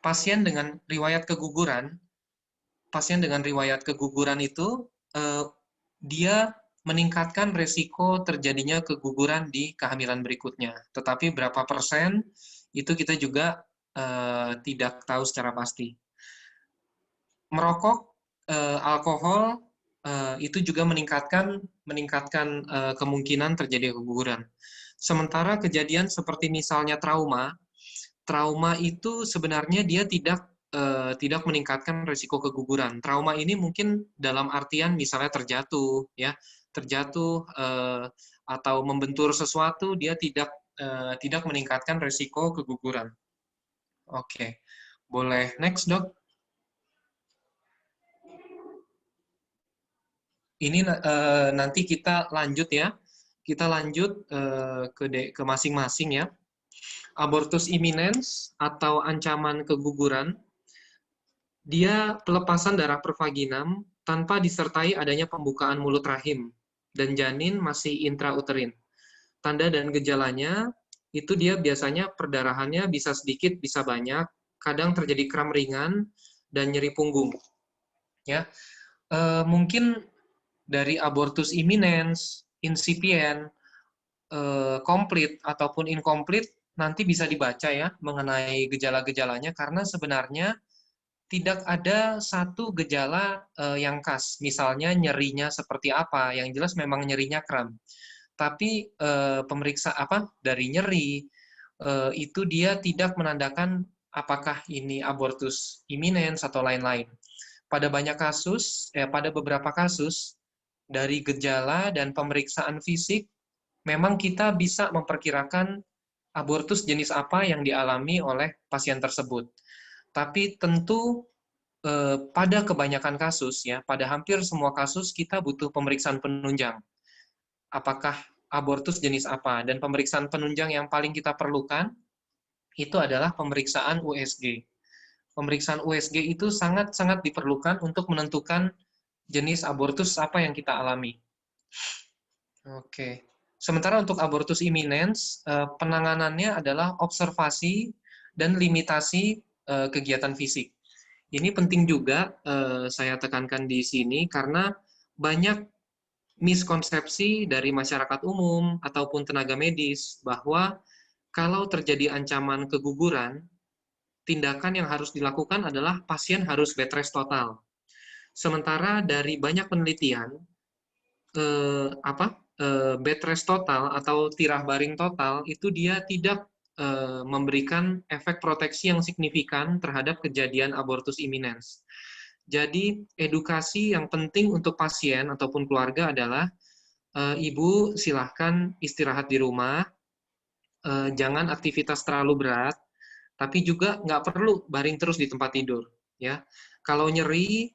pasien dengan riwayat keguguran itu dia meningkatkan resiko terjadinya keguguran di kehamilan berikutnya. Tetapi berapa persen itu kita juga tidak tahu secara pasti. Merokok, alkohol itu juga meningkatkan kemungkinan terjadi keguguran. Sementara kejadian seperti misalnya trauma itu sebenarnya dia tidak meningkatkan risiko keguguran. Trauma ini mungkin dalam artian misalnya terjatuh, ya, atau membentur sesuatu, dia tidak meningkatkan risiko keguguran. Oke, boleh next dok. Ini nanti kita lanjut ya. Kita lanjut ke masing-masing ya. Abortus imminens atau ancaman keguguran, dia pelepasan darah per vaginam tanpa disertai adanya pembukaan mulut rahim dan janin masih intrauterin. Tanda dan gejalanya itu dia biasanya perdarahannya bisa sedikit, bisa banyak, kadang terjadi kram ringan dan nyeri punggung. Ya, mungkin dari abortus imminens, insipient, komplit ataupun incomplete nanti bisa dibaca ya mengenai gejala-gejalanya, karena sebenarnya tidak ada satu gejala yang khas. Misalnya nyerinya seperti apa, yang jelas memang nyerinya kram. Tapi pemeriksa dari nyeri itu dia tidak menandakan apakah ini abortus imminens atau lain-lain. Pada beberapa kasus dari gejala dan pemeriksaan fisik memang kita bisa memperkirakan abortus jenis apa yang dialami oleh pasien tersebut. Tapi tentu pada kebanyakan kasus, ya, pada hampir semua kasus kita butuh pemeriksaan penunjang. Apakah abortus jenis apa? Dan pemeriksaan penunjang yang paling kita perlukan itu adalah pemeriksaan USG. Pemeriksaan USG itu sangat-sangat diperlukan untuk menentukan jenis abortus apa yang kita alami. Oke. Sementara untuk abortus imminens, penanganannya adalah observasi dan limitasi kegiatan fisik. Ini penting juga saya tekankan di sini karena banyak miskonsepsi dari masyarakat umum ataupun tenaga medis bahwa kalau terjadi ancaman keguguran, tindakan yang harus dilakukan adalah pasien harus bed rest total. Sementara dari banyak penelitian, bed rest total atau tirah baring total itu dia tidak memberikan efek proteksi yang signifikan terhadap kejadian abortus imminens. Jadi edukasi yang penting untuk pasien ataupun keluarga adalah ibu silahkan istirahat di rumah, jangan aktivitas terlalu berat, tapi juga nggak perlu baring terus di tempat tidur. Ya, kalau nyeri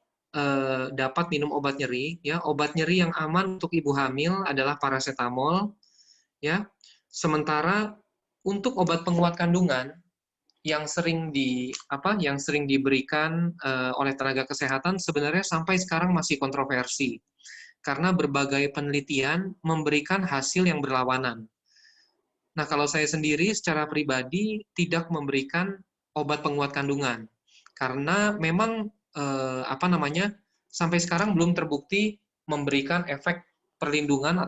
dapat minum obat nyeri. Ya, obat nyeri yang aman untuk ibu hamil adalah paracetamol. Ya, sementara untuk obat penguat kandungan yang sering diberikan oleh tenaga kesehatan sebenarnya sampai sekarang masih kontroversi karena berbagai penelitian memberikan hasil yang berlawanan. Nah, kalau saya sendiri secara pribadi tidak memberikan obat penguat kandungan karena memang sampai sekarang belum terbukti memberikan efek perlindungan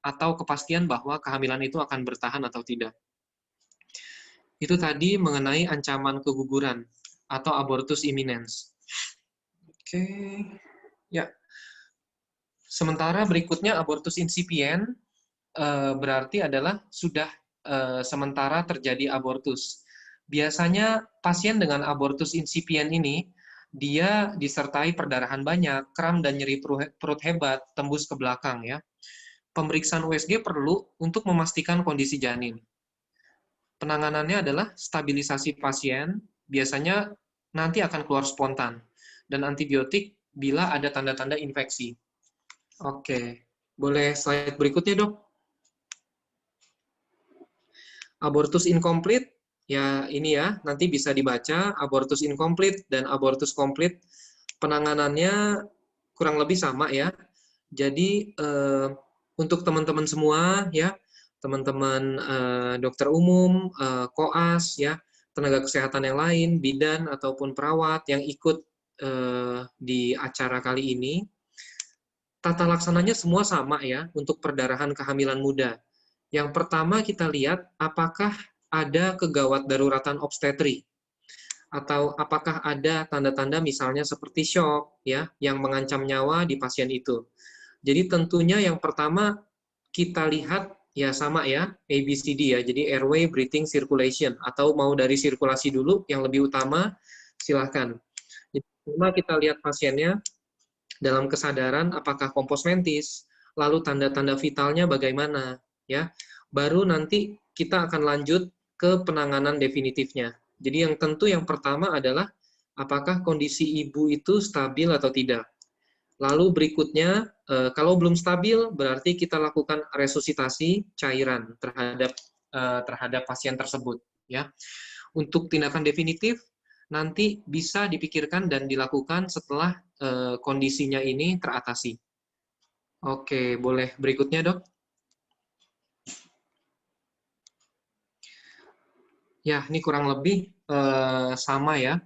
atau kepastian bahwa kehamilan itu akan bertahan atau tidak. Itu tadi mengenai ancaman keguguran atau abortus imminens. Oke, ya. Sementara berikutnya abortus insipient berarti adalah sudah sementara terjadi abortus. Biasanya pasien dengan abortus insipient ini dia disertai perdarahan banyak, kram dan nyeri perut hebat, tembus ke belakang ya. Pemeriksaan USG perlu untuk memastikan kondisi janin. Penanganannya adalah stabilisasi pasien, biasanya nanti akan keluar spontan, dan antibiotik bila ada tanda-tanda infeksi. Oke, boleh slide berikutnya dok? Abortus incomplete, ya ini ya, nanti bisa dibaca abortus incomplete dan abortus complete. Penanganannya kurang lebih sama ya. Jadi untuk teman-teman semua ya, teman-teman dokter umum, koas ya, tenaga kesehatan yang lain, bidan ataupun perawat yang ikut di acara kali ini. Tata laksananya semua sama ya untuk perdarahan kehamilan muda. Yang pertama kita lihat apakah ada kegawat daruratan obstetri atau apakah ada tanda-tanda misalnya seperti shock ya yang mengancam nyawa di pasien itu. Jadi tentunya yang pertama kita lihat ya sama ya ABCD ya. Jadi airway, breathing, circulation atau mau dari sirkulasi dulu yang lebih utama silahkan. Jadi pertama kita lihat pasiennya dalam kesadaran apakah kompos mentis, lalu tanda-tanda vitalnya bagaimana, ya. Baru nanti kita akan lanjut ke penanganan definitifnya. Jadi yang tentu yang pertama adalah apakah kondisi ibu itu stabil atau tidak. Lalu berikutnya, kalau belum stabil, berarti kita lakukan resusitasi cairan terhadap pasien tersebut. Ya, untuk tindakan definitif nanti bisa dipikirkan dan dilakukan setelah kondisinya ini teratasi. Oke, boleh berikutnya, Dok? Ya, ini kurang lebih sama ya.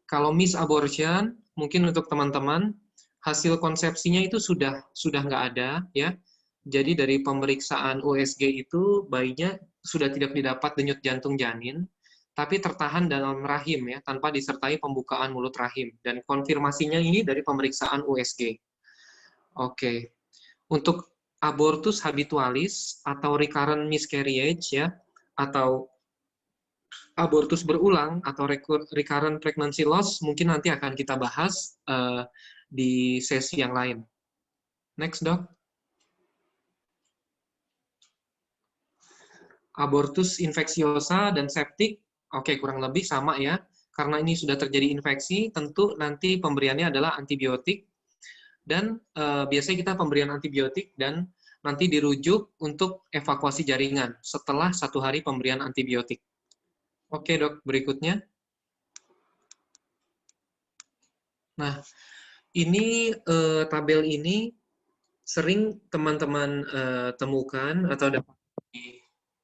Kalau miss abortion, mungkin untuk teman-teman, hasil konsepsinya itu sudah nggak ada, ya. Jadi dari pemeriksaan USG itu, bayinya sudah tidak didapat denyut jantung janin, tapi tertahan dalam rahim, ya, tanpa disertai pembukaan mulut rahim. Dan konfirmasinya ini dari pemeriksaan USG. Oke. Untuk abortus habitualis atau recurrent miscarriage, ya, atau abortus berulang atau recurrent pregnancy loss mungkin nanti akan kita bahas di sesi yang lain. Next, Dok. Abortus infeksiosa dan septik, oke, kurang lebih sama ya. Karena ini sudah terjadi infeksi, tentu nanti pemberiannya adalah antibiotik. Dan biasanya kita pemberian antibiotik dan nanti dirujuk untuk evakuasi jaringan setelah 1 hari pemberian antibiotik. Oke, Dok, berikutnya. Nah, ini tabel ini sering teman-teman temukan atau dapat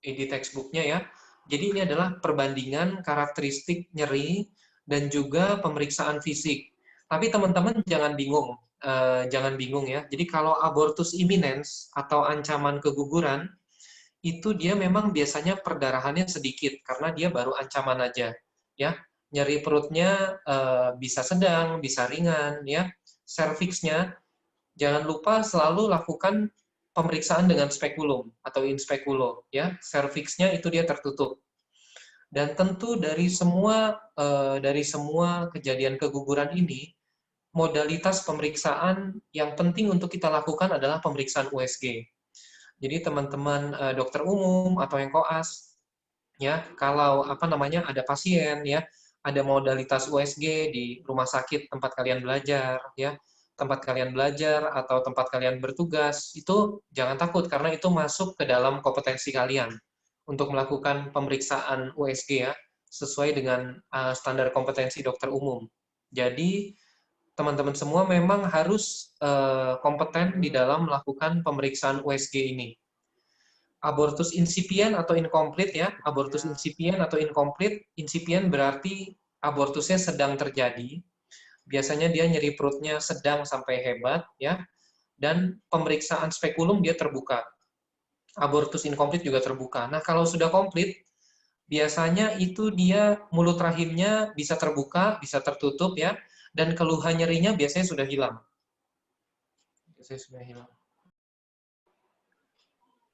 di textbook-nya ya. Jadi ini adalah perbandingan karakteristik nyeri dan juga pemeriksaan fisik. Tapi teman-teman jangan bingung ya. Jadi kalau abortus imminens atau ancaman keguguran itu dia memang biasanya perdarahannya sedikit karena dia baru ancaman aja ya. Nyeri perutnya bisa sedang, bisa ringan ya. Serviksnya jangan lupa selalu lakukan pemeriksaan dengan spekulum atau inspekulo ya. Serviksnya itu dia tertutup. Dan tentu dari semua kejadian keguguran ini modalitas pemeriksaan yang penting untuk kita lakukan adalah pemeriksaan USG. Jadi teman-teman dokter umum atau yang koas ya, kalau ada pasien ya, ada modalitas USG di rumah sakit tempat kalian belajar ya, tempat kalian belajar atau tempat kalian bertugas, itu jangan takut karena itu masuk ke dalam kompetensi kalian untuk melakukan pemeriksaan USG ya, sesuai dengan standar kompetensi dokter umum. Jadi teman-teman semua memang harus kompeten di dalam melakukan pemeriksaan USG ini. Abortus insipient atau incomplete ya, abortus insipient atau incomplete, insipient berarti abortusnya sedang terjadi, biasanya dia nyeri perutnya sedang sampai hebat ya, dan pemeriksaan spekulum dia terbuka. Abortus incomplete juga terbuka. Nah, kalau sudah komplit, biasanya itu dia mulut rahimnya bisa terbuka, bisa tertutup ya, dan keluhan nyerinya biasanya sudah hilang. Biasanya sudah hilang.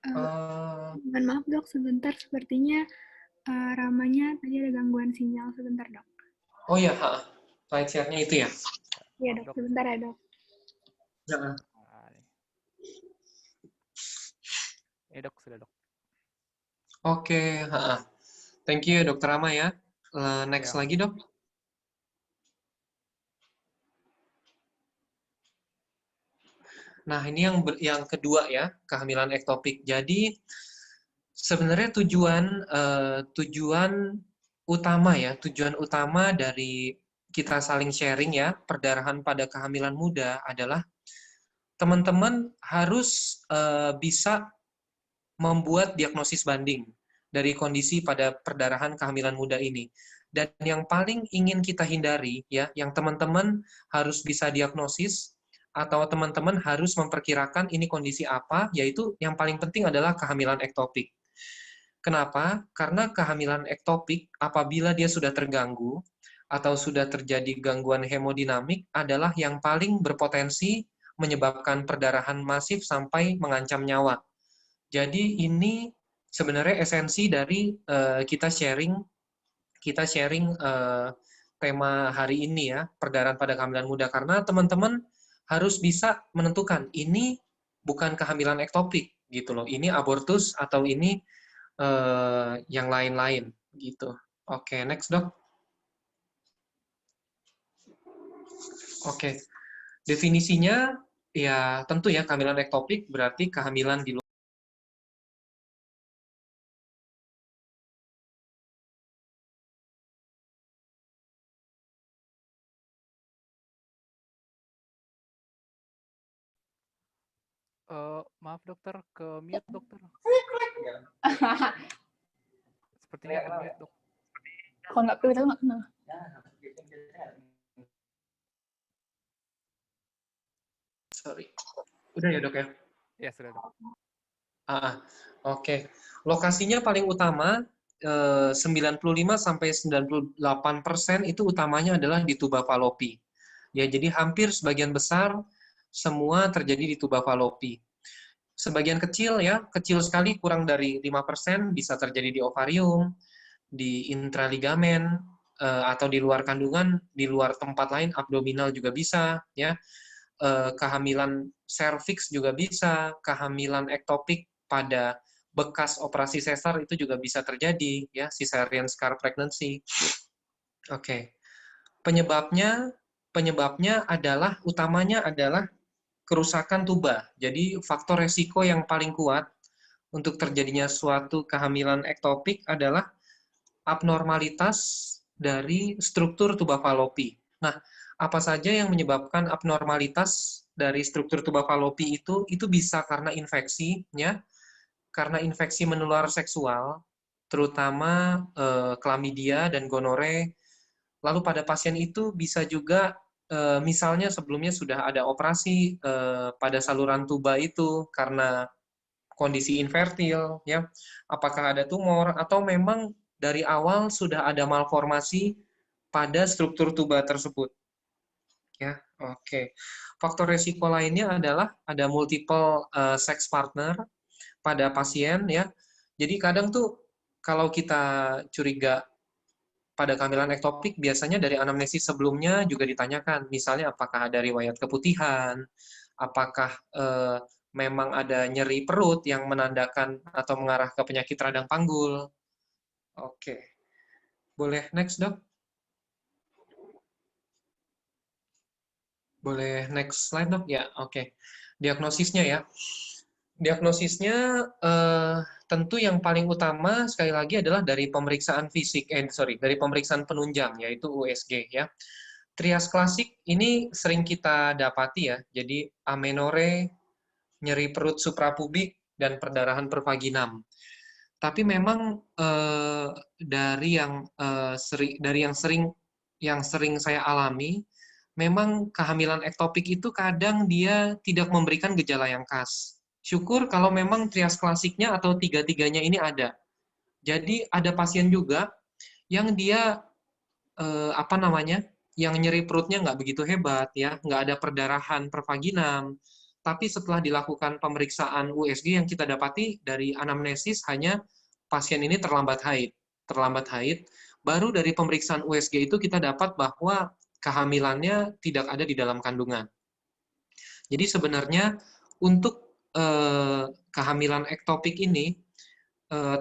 Mohon maaf dok, sebentar sepertinya Ramanya tadi ada gangguan sinyal sebentar dok. Oh ya, slide share-nya itu ya? Iya dok, sebentar ya dok. Ya. Dok, sudah dok. Oke, thank you Dokter Rama ya. Next lagi dok. Nah ini yang kedua ya, kehamilan ektopik. Jadi sebenarnya tujuan utama dari kita saling sharing ya, perdarahan pada kehamilan muda adalah teman-teman harus bisa membuat diagnosis banding dari kondisi pada perdarahan kehamilan muda ini. Dan yang paling ingin kita hindari, ya, yang teman-teman harus bisa diagnosis, atau teman-teman harus memperkirakan ini kondisi apa, yaitu yang paling penting adalah kehamilan ektopik. Kenapa? Karena kehamilan ektopik, apabila dia sudah terganggu, atau sudah terjadi gangguan hemodinamik, adalah yang paling berpotensi menyebabkan perdarahan masif sampai mengancam nyawa. Jadi ini sebenarnya esensi dari kita sharing tema hari ini ya, perdarahan pada kehamilan muda, karena teman-teman harus bisa menentukan ini bukan kehamilan ektopik gitu loh, ini abortus atau ini yang lain-lain gitu. Oke, next dok. Oke, definisinya ya tentu ya, kehamilan ektopik berarti kehamilan di luar. Maaf dokter, ke mute dokter. Sepertinya ke mute dok. Kalau nggak perlu, nggak kenal. Sorry. Udah ya dok ya? Ya sudah dok. Oke. Lokasinya paling utama 95-98% itu utamanya adalah di tuba falopi. Ya, jadi hampir sebagian besar semua terjadi di tuba falopi. Sebagian kecil ya, kecil sekali kurang dari 5% bisa terjadi di ovarium, di intraligamen, atau di luar kandungan, di luar tempat lain, abdominal juga bisa ya. Kehamilan serviks juga bisa, kehamilan ektopik pada bekas operasi sesar itu juga bisa terjadi ya, cesarean scar pregnancy. Oke. Penyebabnya adalah utamanya adalah kerusakan tuba. Jadi faktor resiko yang paling kuat untuk terjadinya suatu kehamilan ektopik adalah abnormalitas dari struktur tuba falopi. Nah, apa saja yang menyebabkan abnormalitas dari struktur tuba falopi itu bisa karena infeksi, ya, karena infeksi menular seksual, terutama klamidia dan gonore. Lalu pada pasien itu bisa juga misalnya sebelumnya sudah ada operasi pada saluran tuba itu karena kondisi infertil, ya, apakah ada tumor atau memang dari awal sudah ada malformasi pada struktur tuba tersebut. Ya, oke. Faktor resiko lainnya adalah ada multiple sex partner pada pasien ya. Jadi kadang tuh kalau kita curiga pada kehamilan ektopik biasanya dari anamnesis sebelumnya juga ditanyakan, misalnya apakah ada riwayat keputihan, apakah memang ada nyeri perut yang menandakan atau mengarah ke penyakit radang panggul. Oke. Boleh next, dok? Boleh next slide, dok? Ya, oke. Diagnosisnya ya. Diagnosisnya tentu yang paling utama sekali lagi adalah dari pemeriksaan fisik, dari pemeriksaan penunjang, yaitu USG ya. Trias klasik ini sering kita dapati ya, jadi amenore, nyeri perut suprapubik, dan perdarahan per vaginam. Tapi memang dari yang sering saya alami, memang kehamilan ektopik itu kadang dia tidak memberikan gejala yang khas. Syukur kalau memang trias klasiknya atau tiga-tiganya ini ada. Jadi ada pasien juga yang dia yang nyeri perutnya nggak begitu hebat ya, nggak ada perdarahan per vaginam. Tapi setelah dilakukan pemeriksaan USG yang kita dapati dari anamnesis hanya pasien ini terlambat haid. Terlambat haid, baru dari pemeriksaan USG itu kita dapat bahwa kehamilannya tidak ada di dalam kandungan. Jadi sebenarnya untuk kehamilan ektopik ini,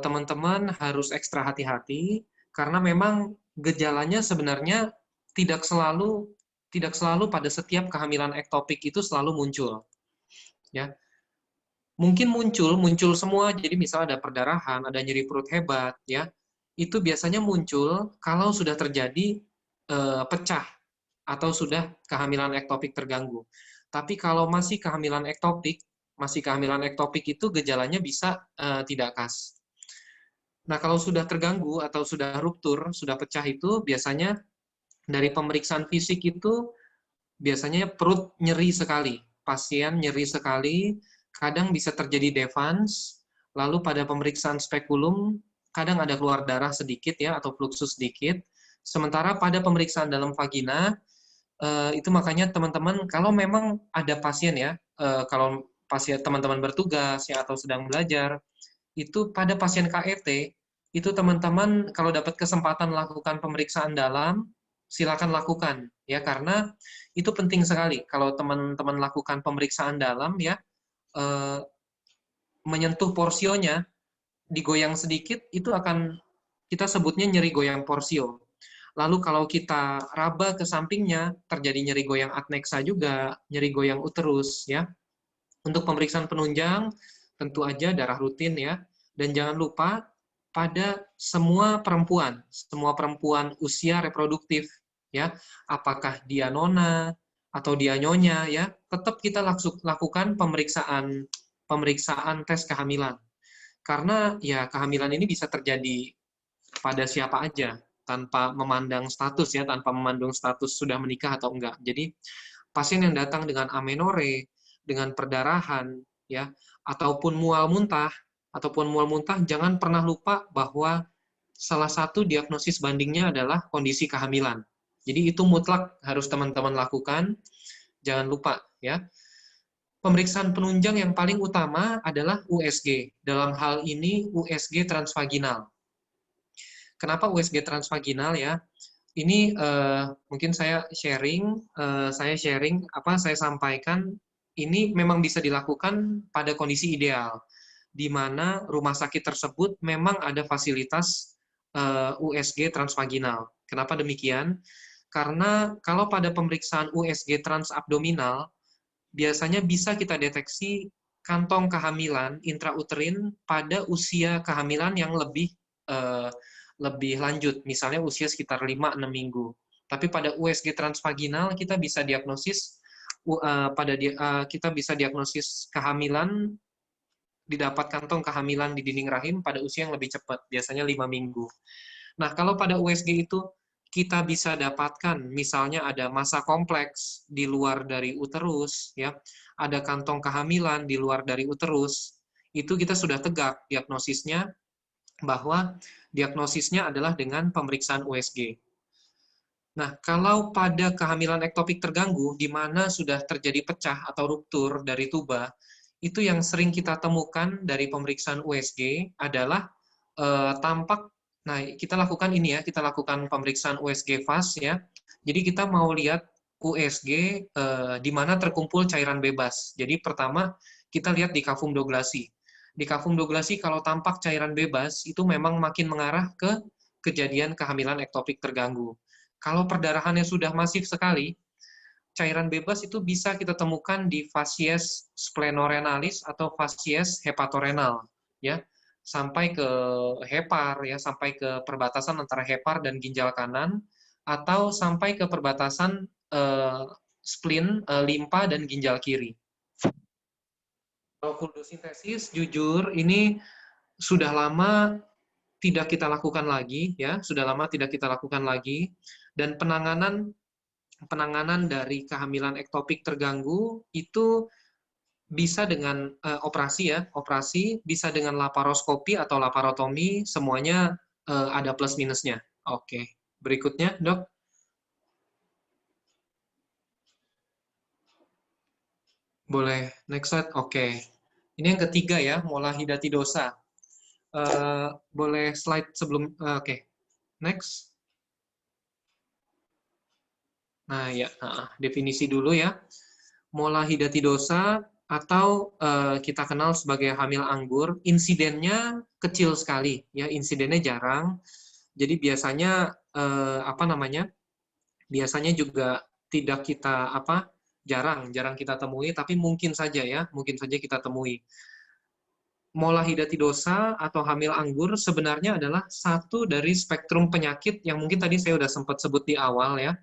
teman-teman harus ekstra hati-hati, karena memang gejalanya sebenarnya tidak selalu pada setiap kehamilan ektopik itu selalu muncul. Ya. Mungkin muncul semua, jadi misalnya ada perdarahan, ada nyeri perut hebat, ya. Itu biasanya muncul kalau sudah terjadi pecah atau sudah kehamilan ektopik terganggu. Tapi kalau masih kehamilan ektopik itu gejalanya bisa tidak khas. Nah, kalau sudah terganggu atau sudah ruptur, sudah pecah itu biasanya dari pemeriksaan fisik itu biasanya perut nyeri sekali. Pasien nyeri sekali, kadang bisa terjadi devans, lalu pada pemeriksaan spekulum kadang ada keluar darah sedikit ya atau fluxus sedikit. Sementara pada pemeriksaan dalam vagina itu makanya teman-teman kalau memang ada pasien ya, kalau pasien teman-teman bertugas ya atau sedang belajar, itu pada pasien KET itu teman-teman kalau dapat kesempatan lakukan pemeriksaan dalam, silakan lakukan ya karena itu penting sekali kalau teman-teman lakukan pemeriksaan dalam ya menyentuh porsionya digoyang sedikit itu akan kita sebutnya nyeri goyang porsio. Lalu kalau kita raba ke sampingnya terjadi nyeri goyang adnexa juga, nyeri goyang uterus ya. Untuk pemeriksaan penunjang tentu aja darah rutin ya. Dan jangan lupa pada semua perempuan usia reproduktif ya, apakah dia nona atau dia nyonya ya, tetap kita lakukan pemeriksaan tes kehamilan. Karena ya kehamilan ini bisa terjadi pada siapa aja tanpa memandang status ya, tanpa memandang status sudah menikah atau enggak. Jadi pasien yang datang dengan amenore, dengan perdarahan ya, ataupun mual muntah jangan pernah lupa bahwa salah satu diagnosis bandingnya adalah kondisi kehamilan. Jadi itu mutlak harus teman-teman lakukan. Jangan lupa ya. Pemeriksaan penunjang yang paling utama adalah USG. Dalam hal ini USG transvaginal. Kenapa USG transvaginal ya? Ini mungkin saya sampaikan ini memang bisa dilakukan pada kondisi ideal, di mana rumah sakit tersebut memang ada fasilitas USG transvaginal. Kenapa demikian? Karena kalau pada pemeriksaan USG transabdominal, biasanya bisa kita deteksi kantong kehamilan intrauterin pada usia kehamilan yang lebih lanjut, misalnya usia sekitar 5-6 minggu. Tapi pada USG transvaginal kita bisa diagnosis kehamilan, didapat kantong kehamilan di dinding rahim pada usia yang lebih cepat, biasanya 5 minggu. Nah, kalau pada USG itu kita bisa dapatkan, misalnya ada massa kompleks di luar dari uterus, ya, ada kantong kehamilan di luar dari uterus, itu kita sudah tegak diagnosisnya, bahwa diagnosisnya adalah dengan pemeriksaan USG. Nah, kalau pada kehamilan ektopik terganggu, di mana sudah terjadi pecah atau ruptur dari tuba, itu yang sering kita temukan dari pemeriksaan USG adalah tampak, nah kita lakukan ini ya, kita lakukan pemeriksaan USG fast ya. Jadi kita mau lihat USG di mana terkumpul cairan bebas. Jadi pertama kita lihat di kavum douglasii. Di kavum douglasii kalau tampak cairan bebas itu memang makin mengarah ke kejadian kehamilan ektopik terganggu. Kalau perdarahannya sudah masif sekali, cairan bebas itu bisa kita temukan di fasies splenorenalis atau fasies hepatorenal, ya, sampai ke hepar, ya, sampai ke perbatasan antara hepar dan ginjal kanan, atau sampai ke perbatasan spleen, limpa dan ginjal kiri. Kalau fuldosintesis, jujur ini sudah lama tidak kita lakukan lagi, ya, sudah lama tidak kita lakukan lagi, dan penanganan dari kehamilan ektopik terganggu itu bisa dengan operasi ya, operasi, bisa dengan laparoskopi atau laparotomi, semuanya ada plus minusnya. Oke, berikutnya dok. Boleh, next slide. Oke, ini yang ketiga ya, mola hidatidosa. Boleh slide sebelum, oke, next. Nah ya, definisi dulu ya. Mola hidatidosa atau kita kenal sebagai hamil anggur, insidennya kecil sekali ya, insidennya jarang. Jadi biasanya biasanya juga tidak kita jarang kita temui, tapi mungkin saja ya, mungkin saja kita temui. Mola hidatidosa atau hamil anggur sebenarnya adalah satu dari spektrum penyakit yang mungkin tadi saya sudah sempat sebut di awal ya.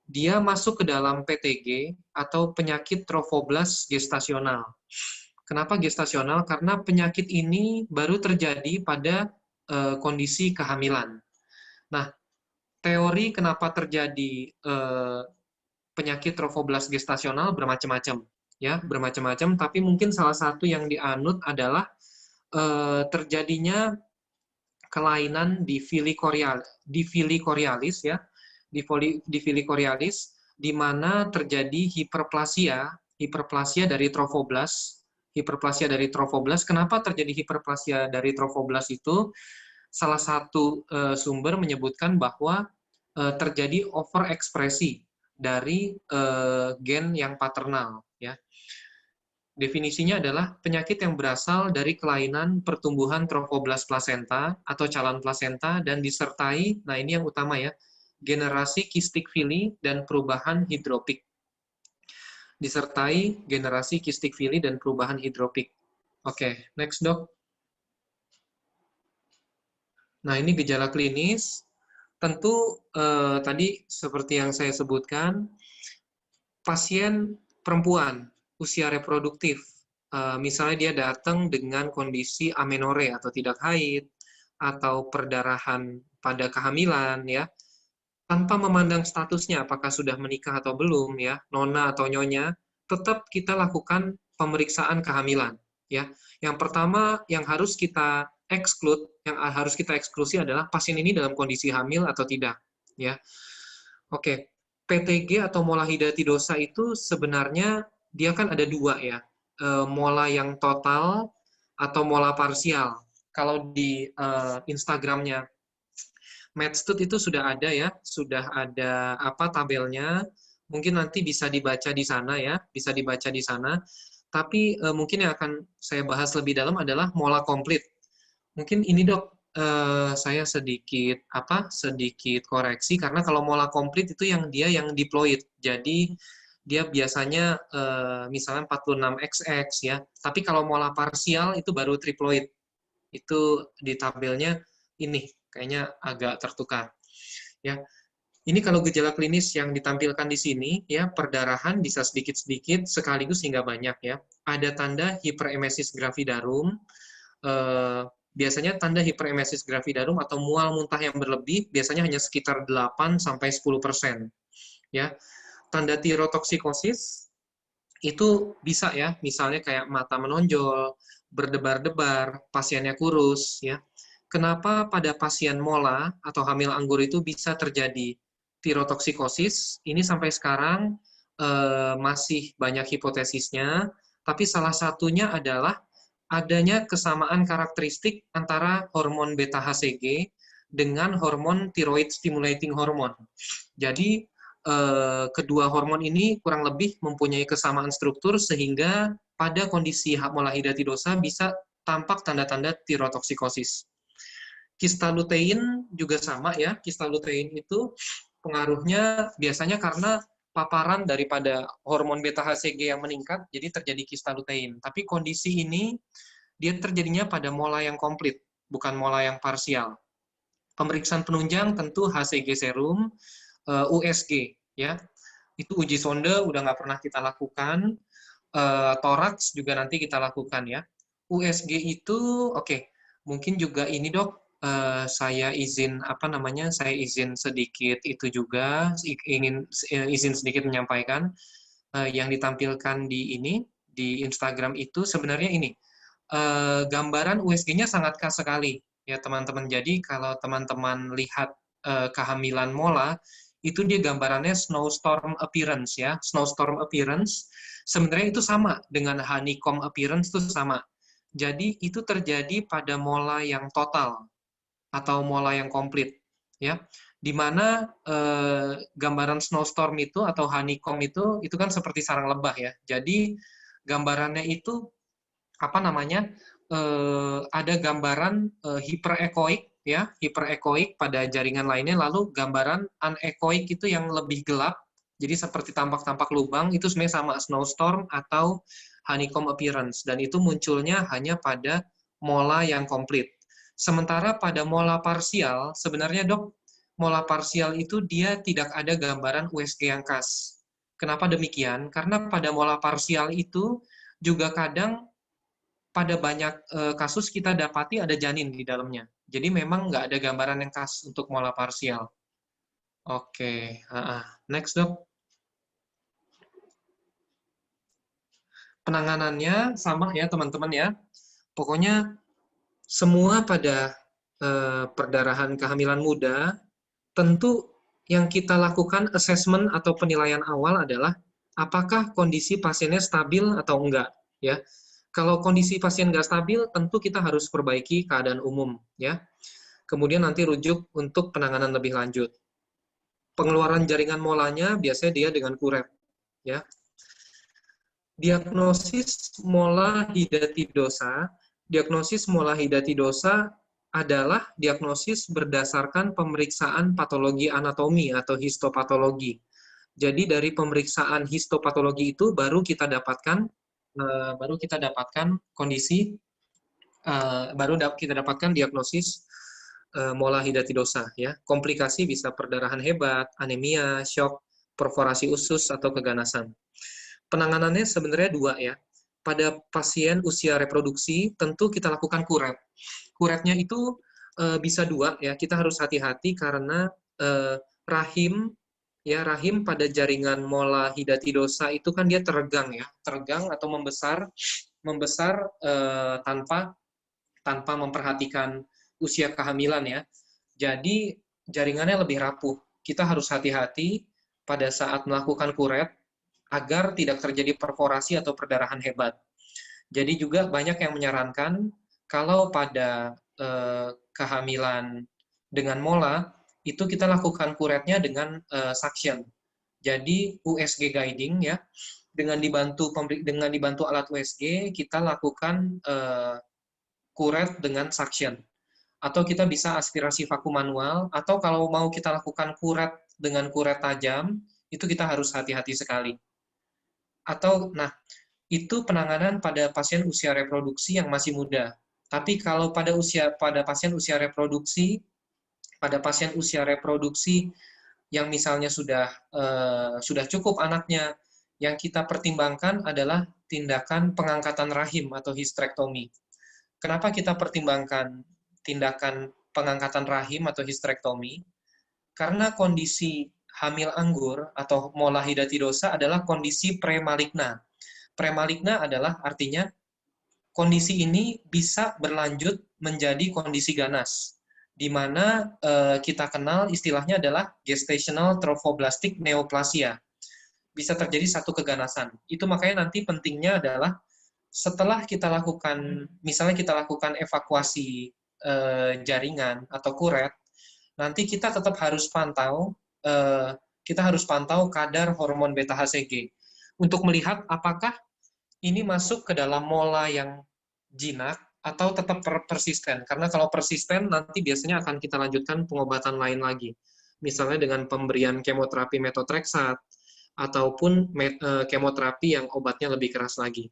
Dia masuk ke dalam PTG atau penyakit trophoblas gestasional. Kenapa gestasional? Karena penyakit ini baru terjadi pada kondisi kehamilan. Nah, teori kenapa terjadi penyakit trofoblast gestasional bermacam-macam, ya, bermacam-macam. Tapi mungkin salah satu yang dianut adalah terjadinya kelainan di fili chorioalis, ya, di fili chorioalis, di mana terjadi hiperplasia dari trofoblast. Hiperplasia dari trofoblast. Kenapa terjadi hiperplasia dari trofoblast itu? Salah satu sumber menyebutkan bahwa terjadi overekspresi dari gen yang paternal, ya. Definisinya adalah penyakit yang berasal dari kelainan pertumbuhan trofoblast plasenta atau calon plasenta dan disertai, nah ini yang utama ya, generasi kistik fili dan perubahan hidropik. Disertai generasi kistik fili dan perubahan hidropik. Oke, next dok. Nah ini gejala klinis. Tentu tadi seperti yang saya sebutkan, pasien perempuan usia reproduktif, misalnya dia datang dengan kondisi amenore atau tidak haid, atau perdarahan pada kehamilan, ya, tanpa memandang statusnya apakah sudah menikah atau belum, ya, nona atau nyonya, tetap kita lakukan pemeriksaan kehamilan, ya. Yang pertama yang harus kita eksklusi adalah pasien ini dalam kondisi hamil atau tidak, ya. Oke, PTG atau mola hidatidosa itu sebenarnya dia kan ada dua ya, mola yang total atau mola parsial. Kalau di Instagramnya Medstud itu sudah ada ya, sudah ada apa tabelnya, mungkin nanti bisa dibaca di sana ya, bisa dibaca di sana. Tapi mungkin yang akan saya bahas lebih dalam adalah mola komplit. Mungkin ini dok, saya sedikit koreksi karena kalau mola komplit itu yang diploid. Jadi dia biasanya misalnya 46XX ya. Tapi kalau mola parsial itu baru triploid. Itu di tabelnya ini kayaknya agak tertukar. Ya. Ini kalau gejala klinis yang ditampilkan di sini ya, perdarahan bisa sedikit-sedikit sekaligus hingga banyak ya. Ada tanda hiperemesis gravidarum, biasanya tanda hiperemesis gravidarum atau mual muntah yang berlebih biasanya hanya sekitar 8-10%. Ya. Tanda tirotoksikosis itu bisa ya, misalnya kayak mata menonjol, berdebar-debar, pasiennya kurus ya. Kenapa pada pasien mola atau hamil anggur itu bisa terjadi tirotoksikosis? Ini sampai sekarang masih banyak hipotesisnya, tapi salah satunya adalah adanya kesamaan karakteristik antara hormon beta-HCG dengan hormon thyroid stimulating hormone. Jadi, kedua hormon ini kurang lebih mempunyai kesamaan struktur sehingga pada kondisi mola hidatidosa bisa tampak tanda-tanda tirotoksikosis. Kistalutein juga sama ya, kistalutein itu pengaruhnya biasanya karena paparan daripada hormon beta-HCG yang meningkat, jadi terjadi kistalutein. Tapi kondisi ini, dia terjadinya pada mola yang komplit, bukan mola yang parsial. Pemeriksaan penunjang tentu HCG serum, USG, ya. Itu uji sonde, udah nggak pernah kita lakukan. Toraks juga nanti kita lakukan, ya. USG itu, oke, mungkin juga ini dok, saya izin sedikit itu juga izin sedikit menyampaikan yang ditampilkan di Instagram itu sebenarnya ini gambaran USG-nya sangat khas sekali ya teman-teman. Jadi kalau teman-teman lihat kehamilan mola itu dia gambarannya snowstorm appearance ya, snowstorm appearance sebenarnya itu sama dengan honeycomb appearance itu sama. Jadi itu terjadi pada mola yang total atau mola yang komplit, ya, di mana gambaran snowstorm itu atau honeycomb itu kan seperti sarang lebah ya. Jadi gambarannya itu ada gambaran hiperechoic ya, hiperechoic pada jaringan lainnya, lalu gambaran anechoic itu yang lebih gelap, jadi seperti tampak-tampak lubang, itu sebenarnya sama snowstorm atau honeycomb appearance, dan itu munculnya hanya pada mola yang komplit. Sementara pada mola parsial, sebenarnya dok, mola parsial itu dia tidak ada gambaran USG yang khas. Kenapa demikian? Karena pada mola parsial itu juga kadang pada banyak kasus kita dapati ada janin di dalamnya. Jadi memang nggak ada gambaran yang khas untuk mola parsial. Oke, next dok. Penanganannya sama ya teman-teman ya. Pokoknya semua pada perdarahan kehamilan muda, tentu yang kita lakukan assessment atau penilaian awal adalah apakah kondisi pasiennya stabil atau enggak. Ya, kalau kondisi pasien nggak stabil, tentu kita harus perbaiki keadaan umum. Ya, kemudian nanti rujuk untuk penanganan lebih lanjut. Pengeluaran jaringan molanya biasanya dia dengan kuret. Ya, diagnosis mola hidatidosa. Diagnosis mola hidatidosa adalah diagnosis berdasarkan pemeriksaan patologi anatomi atau histopatologi. Jadi dari pemeriksaan histopatologi itu baru kita dapatkan kondisi, baru kita dapatkan diagnosis mola hidatidosa. Ya, komplikasi bisa perdarahan hebat, anemia, shock, perforasi usus atau keganasan. Penanganannya sebenarnya dua ya. Pada pasien usia reproduksi, tentu kita lakukan kuret. Kuretnya itu bisa dua ya. Kita harus hati-hati karena rahim pada jaringan mola hidatidosa itu kan dia teregang ya, teregang atau membesar tanpa memperhatikan usia kehamilan ya. Jadi jaringannya lebih rapuh. Kita harus hati-hati pada saat melakukan kuret agar tidak terjadi perforasi atau perdarahan hebat. Jadi juga banyak yang menyarankan kalau pada kehamilan dengan mola, itu kita lakukan kuretnya dengan suction. Jadi USG guiding ya, dengan dibantu alat USG, kita lakukan kuret dengan suction. Atau kita bisa aspirasi vakum manual, atau kalau mau kita lakukan kuret dengan kuret tajam, itu kita harus hati-hati sekali. Atau, nah, itu penanganan pada pasien usia reproduksi yang masih muda. Tapi kalau pada pasien usia reproduksi yang misalnya sudah cukup anaknya, yang kita pertimbangkan adalah tindakan pengangkatan rahim atau histrektomi. Kenapa kita pertimbangkan tindakan pengangkatan rahim atau histrektomi? Karena kondisi hamil anggur atau mola hidatidosa adalah kondisi premaligna. Premaligna adalah artinya kondisi ini bisa berlanjut menjadi kondisi ganas, di mana kita kenal istilahnya adalah gestational trophoblastic neoplasia. Bisa terjadi satu keganasan. Itu makanya nanti pentingnya adalah setelah kita lakukan, misalnya kita lakukan evakuasi jaringan atau kuret, nanti kita tetap harus pantau kadar hormon beta HCG untuk melihat apakah ini masuk ke dalam mola yang jinak atau tetap persisten. Karena kalau persisten nanti biasanya akan kita lanjutkan pengobatan lain lagi. Misalnya dengan pemberian kemoterapi metotrexat ataupun kemoterapi yang obatnya lebih keras lagi.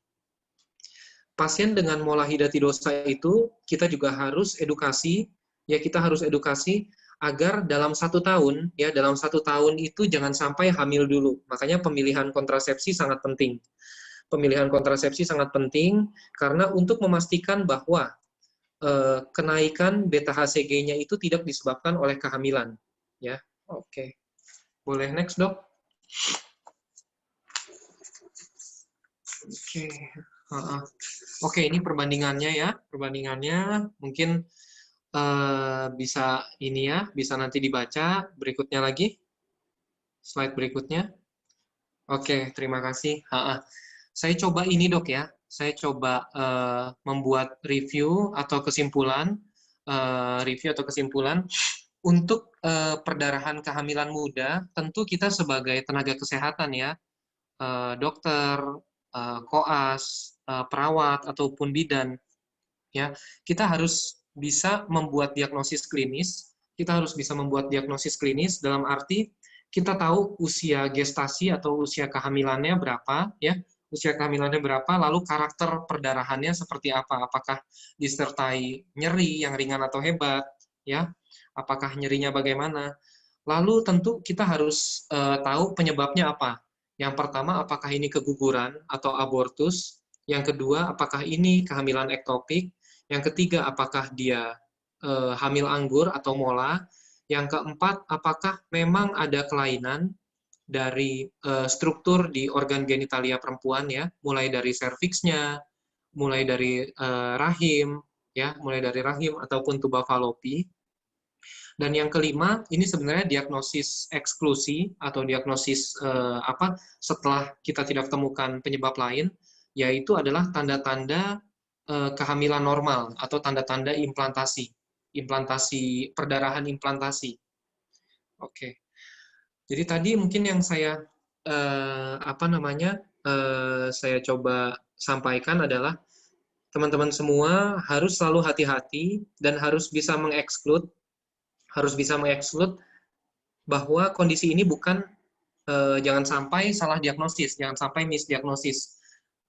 Pasien dengan mola hidatidosa itu kita juga harus edukasi, agar dalam 1 tahun, dalam 1 tahun itu jangan sampai hamil dulu. Makanya pemilihan kontrasepsi sangat penting. Pemilihan kontrasepsi sangat penting karena untuk memastikan bahwa kenaikan beta HCG-nya itu tidak disebabkan oleh kehamilan. Ya, oke. Boleh next dok? Oke, ini perbandingannya ya. Perbandingannya mungkin bisa bisa nanti dibaca. Berikutnya lagi. Slide berikutnya. Oke, terima kasih. Saya coba ini dok ya. Saya coba membuat review atau kesimpulan. Untuk perdarahan kehamilan muda, tentu kita sebagai tenaga kesehatan ya, dokter, koas, perawat ataupun bidan, ya kita harus bisa membuat diagnosis klinis. Kita harus bisa membuat diagnosis klinis dalam arti kita tahu usia gestasi atau usia kehamilannya berapa, ya usia kehamilannya berapa, lalu karakter perdarahannya seperti apa, apakah disertai nyeri yang ringan atau hebat, ya apakah nyerinya bagaimana. Lalu tentu kita harus tahu penyebabnya apa. Yang pertama, apakah ini keguguran atau abortus? Yang kedua, apakah ini kehamilan ektopik? Yang ketiga, apakah dia hamil anggur atau mola. Yang keempat, apakah memang ada kelainan dari struktur di organ genitalia perempuan ya, mulai dari serviksnya, mulai dari rahim, ya, mulai dari rahim ataupun tuba falopi. Dan yang kelima, ini sebenarnya diagnosis eksklusi atau diagnosis setelah kita tidak temukan penyebab lain, yaitu adalah tanda-tanda kehamilan normal atau tanda-tanda implantasi perdarahan implantasi. Oke. Jadi tadi mungkin yang saya saya coba sampaikan adalah teman-teman semua harus selalu hati-hati dan harus bisa mengeksklud bahwa kondisi ini bukan jangan sampai salah diagnosis, jangan sampai misdiagnosis.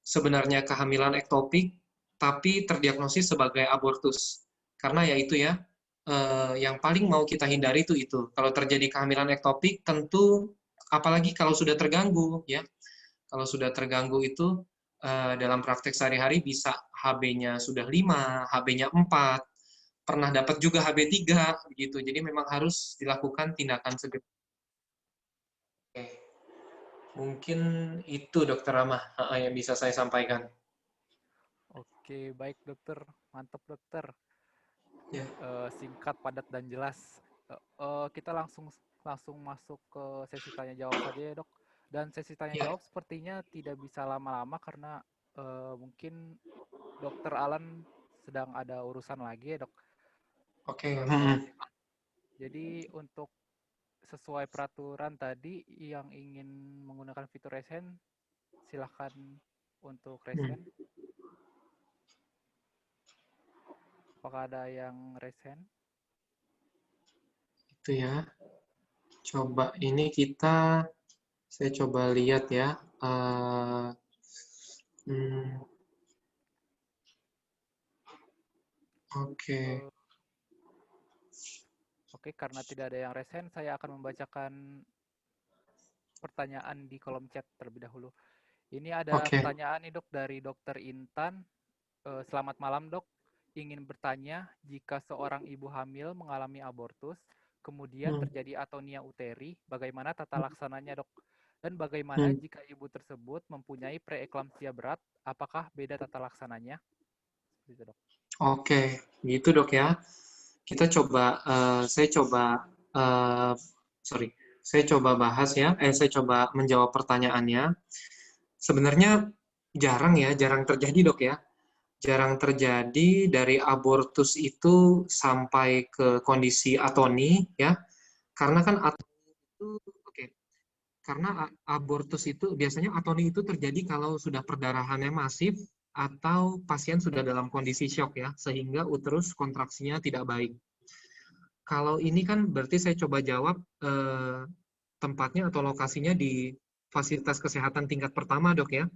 Sebenarnya kehamilan ektopik tapi terdiagnosis sebagai abortus. Karena ya itu ya, yang paling mau kita hindari itu. Kalau terjadi kehamilan ektopik, tentu apalagi kalau sudah terganggu, ya. Kalau sudah terganggu itu dalam praktek sehari-hari bisa HB-nya sudah 5, HB-nya 4, pernah dapat juga HB3, begitu. Jadi memang harus dilakukan tindakan segera. Oke. Mungkin itu Dokter Ramah yang bisa saya sampaikan. Oke, baik dokter. Mantap dokter. Ya. Singkat, padat, dan jelas. Kita langsung masuk ke sesi tanya jawab saja ya dok. Dan sesi tanya jawab sepertinya tidak bisa lama-lama karena mungkin dokter Alan sedang ada urusan lagi ya dok. Oke. Jadi untuk sesuai peraturan tadi yang ingin menggunakan fitur resen, silahkan untuk resen. Apakah ada yang resen? Itu ya. Coba ini saya coba lihat ya. Oke. Oke, karena tidak ada yang resen, saya akan membacakan pertanyaan di kolom chat terlebih dahulu. Ini ada pertanyaan nih dok dari Dokter Intan. Selamat malam dok. Ingin bertanya, jika seorang ibu hamil mengalami abortus, kemudian terjadi atonia uteri, bagaimana tata laksananya dok? Dan bagaimana jika ibu tersebut mempunyai preeklamsia berat, apakah beda tata laksananya? Gitu, dok. Oke, gitu dok ya. Saya coba bahas ya. Saya coba menjawab pertanyaannya. Sebenarnya jarang terjadi dok ya. Jarang terjadi dari abortus itu sampai ke kondisi atoni ya. Karena kan karena abortus itu biasanya atoni itu terjadi kalau sudah perdarahannya masif atau pasien sudah dalam kondisi shock ya, sehingga uterus kontraksinya tidak baik. Kalau ini kan berarti saya coba jawab tempatnya atau lokasinya di fasilitas kesehatan tingkat pertama dok ya.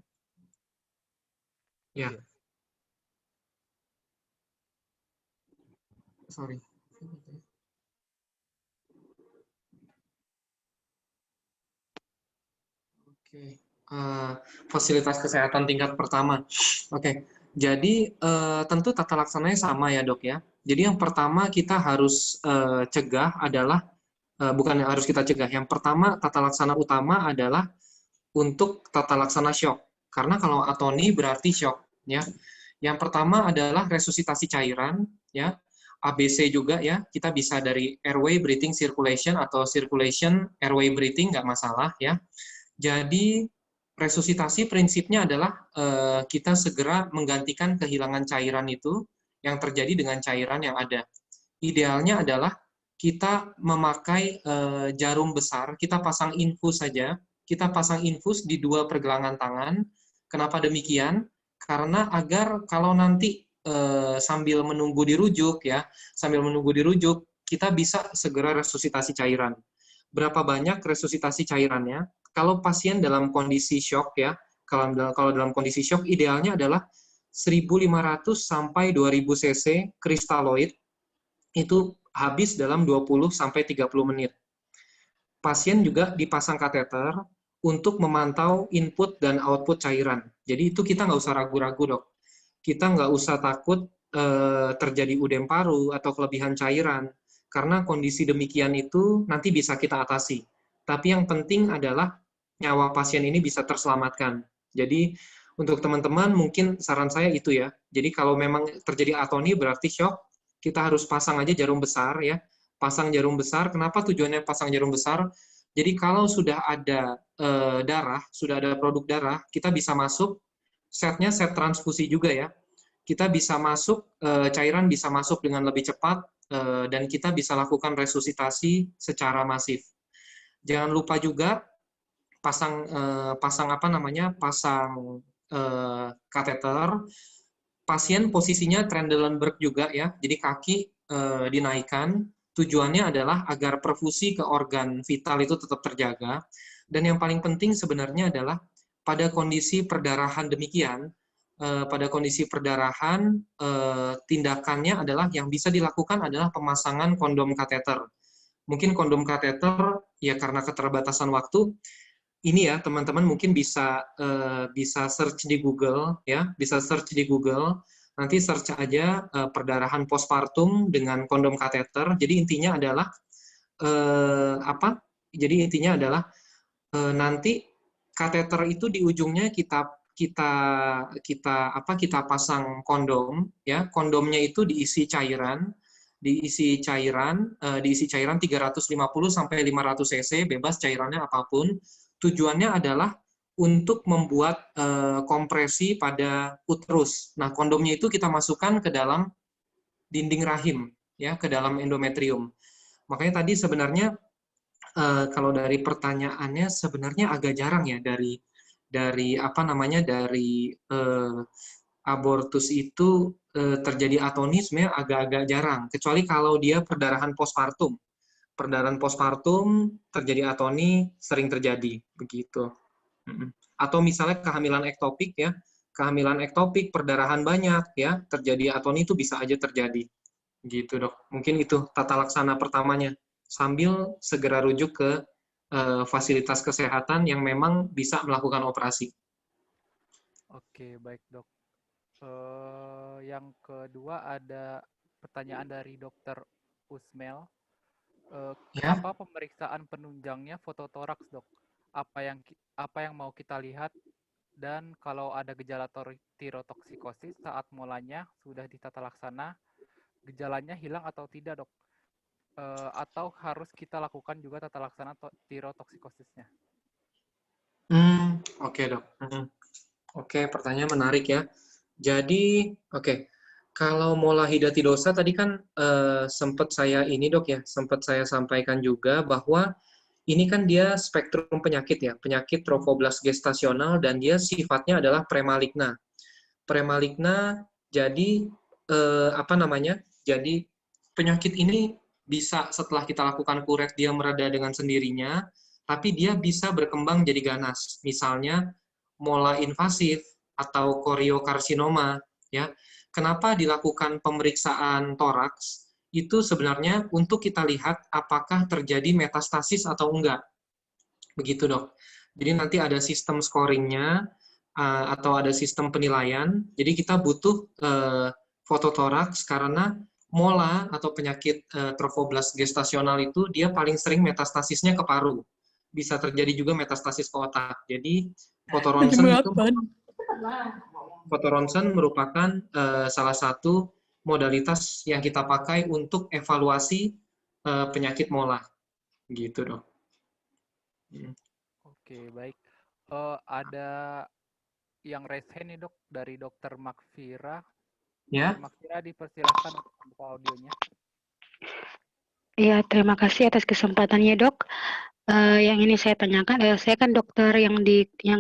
Ya. Sorry. Oke. Fasilitas kesehatan tingkat pertama. Oke. Jadi tentu tata laksananya sama ya dok ya. Jadi yang pertama kita harus cegah adalah bukan yang harus kita cegah. Yang pertama tata laksana utama adalah untuk tata laksana shock. Karena kalau atoni berarti shock ya. Yang pertama adalah resusitasi cairan ya. ABC juga ya, kita bisa dari airway breathing circulation atau circulation airway breathing, nggak masalah ya. Jadi resusitasi prinsipnya adalah kita segera menggantikan kehilangan cairan itu yang terjadi dengan cairan yang ada. Idealnya adalah kita memakai jarum besar, kita pasang infus saja, kita pasang infus di 2 pergelangan tangan. Kenapa demikian? Karena agar kalau nanti sambil menunggu dirujuk ya, kita bisa segera resusitasi cairan. Berapa banyak resusitasi cairannya? Kalau pasien dalam kondisi shock ya, kalau dalam kondisi shock idealnya adalah 1.500 sampai 2.000 cc kristaloid itu habis dalam 20 sampai 30 menit. Pasien juga dipasang kateter untuk memantau input dan output cairan. Jadi itu kita nggak usah ragu-ragu dok. Kita nggak usah takut terjadi udem paru atau kelebihan cairan. Karena kondisi demikian itu nanti bisa kita atasi. Tapi yang penting adalah nyawa pasien ini bisa terselamatkan. Jadi untuk teman-teman mungkin saran saya itu ya. Jadi kalau memang terjadi atoni berarti shock, kita harus pasang aja jarum besar ya. Pasang jarum besar. Kenapa tujuannya pasang jarum besar? Jadi kalau sudah ada darah, sudah ada produk darah, kita bisa masuk, setnya set transfusi juga ya. Kita bisa masuk, cairan bisa masuk dengan lebih cepat, dan kita bisa lakukan resusitasi secara masif. Jangan lupa juga pasang kateter. Pasien posisinya Trendelenburg juga ya, jadi kaki dinaikkan. Tujuannya adalah agar perfusi ke organ vital itu tetap terjaga. Dan yang paling penting sebenarnya adalah pada kondisi perdarahan demikian, tindakannya adalah yang bisa dilakukan adalah pemasangan kondom kateter. Mungkin kondom kateter ya karena keterbatasan waktu, ini ya teman-teman mungkin bisa search di Google ya, bisa search di Google. Nanti search aja perdarahan postpartum dengan kondom kateter. Jadi intinya adalah Jadi intinya adalah nanti kateter itu di ujungnya kita pasang kondom ya. Kondomnya itu diisi cairan 350 sampai 500 cc, bebas cairannya apapun. Tujuannya adalah untuk membuat kompresi pada uterus. Nah, kondomnya itu kita masukkan ke dalam dinding rahim, ya, ke dalam endometrium. Makanya tadi sebenarnya kalau dari pertanyaannya sebenarnya agak jarang ya dari abortus itu terjadi atonis, agak-agak jarang. Kecuali kalau dia perdarahan postpartum. Perdarahan postpartum terjadi atoni sering terjadi begitu. Atau misalnya kehamilan ektopik ya, kehamilan ektopik perdarahan banyak ya, terjadi atoni itu bisa aja terjadi gitu dok. Mungkin itu tata laksana pertamanya sambil segera rujuk ke fasilitas kesehatan yang memang bisa melakukan operasi. Oke, baik dok. Yang kedua ada pertanyaan dari Dokter Usmel. Apa pemeriksaan penunjangnya fototoraks, dok? Apa yang mau kita lihat, dan kalau ada gejala tirotoksikosis saat mulanya sudah ditata laksana, gejalanya hilang atau tidak, dok? Atau harus kita lakukan juga tata laksana tirotoxikosisnya? Oke, dok. Oke, pertanyaan menarik ya. Jadi, kalau mola hidatidosa tadi kan sempat saya sampaikan juga bahwa ini kan dia spektrum penyakit ya, penyakit trofoblast gestasional, dan dia sifatnya adalah premaligna. Premaligna, jadi Jadi penyakit ini bisa setelah kita lakukan kuret dia mereda dengan sendirinya, tapi dia bisa berkembang jadi ganas. Misalnya mola invasif atau koriokarsinoma ya. Kenapa dilakukan pemeriksaan toraks? Itu sebenarnya untuk kita lihat apakah terjadi metastasis atau enggak. Begitu, dok. Jadi nanti ada sistem scoringnya atau ada sistem penilaian. Jadi kita butuh fototoraks karena mola atau penyakit trofoblast gestasional itu dia paling sering metastasisnya ke paru. Bisa terjadi juga metastasis ke otak. Jadi fotoronsen merupakan salah satu modalitas yang kita pakai untuk evaluasi penyakit mola, gitu dok. Oke, baik. Ada yang raise hand nih, dok, dari Dokter Makfira. Ya. Dokter Makfira, dipersilakan untuk buka audionya. Ya, terima kasih atas kesempatannya, dok. Yang ini saya tanyakan, saya kan dokter yang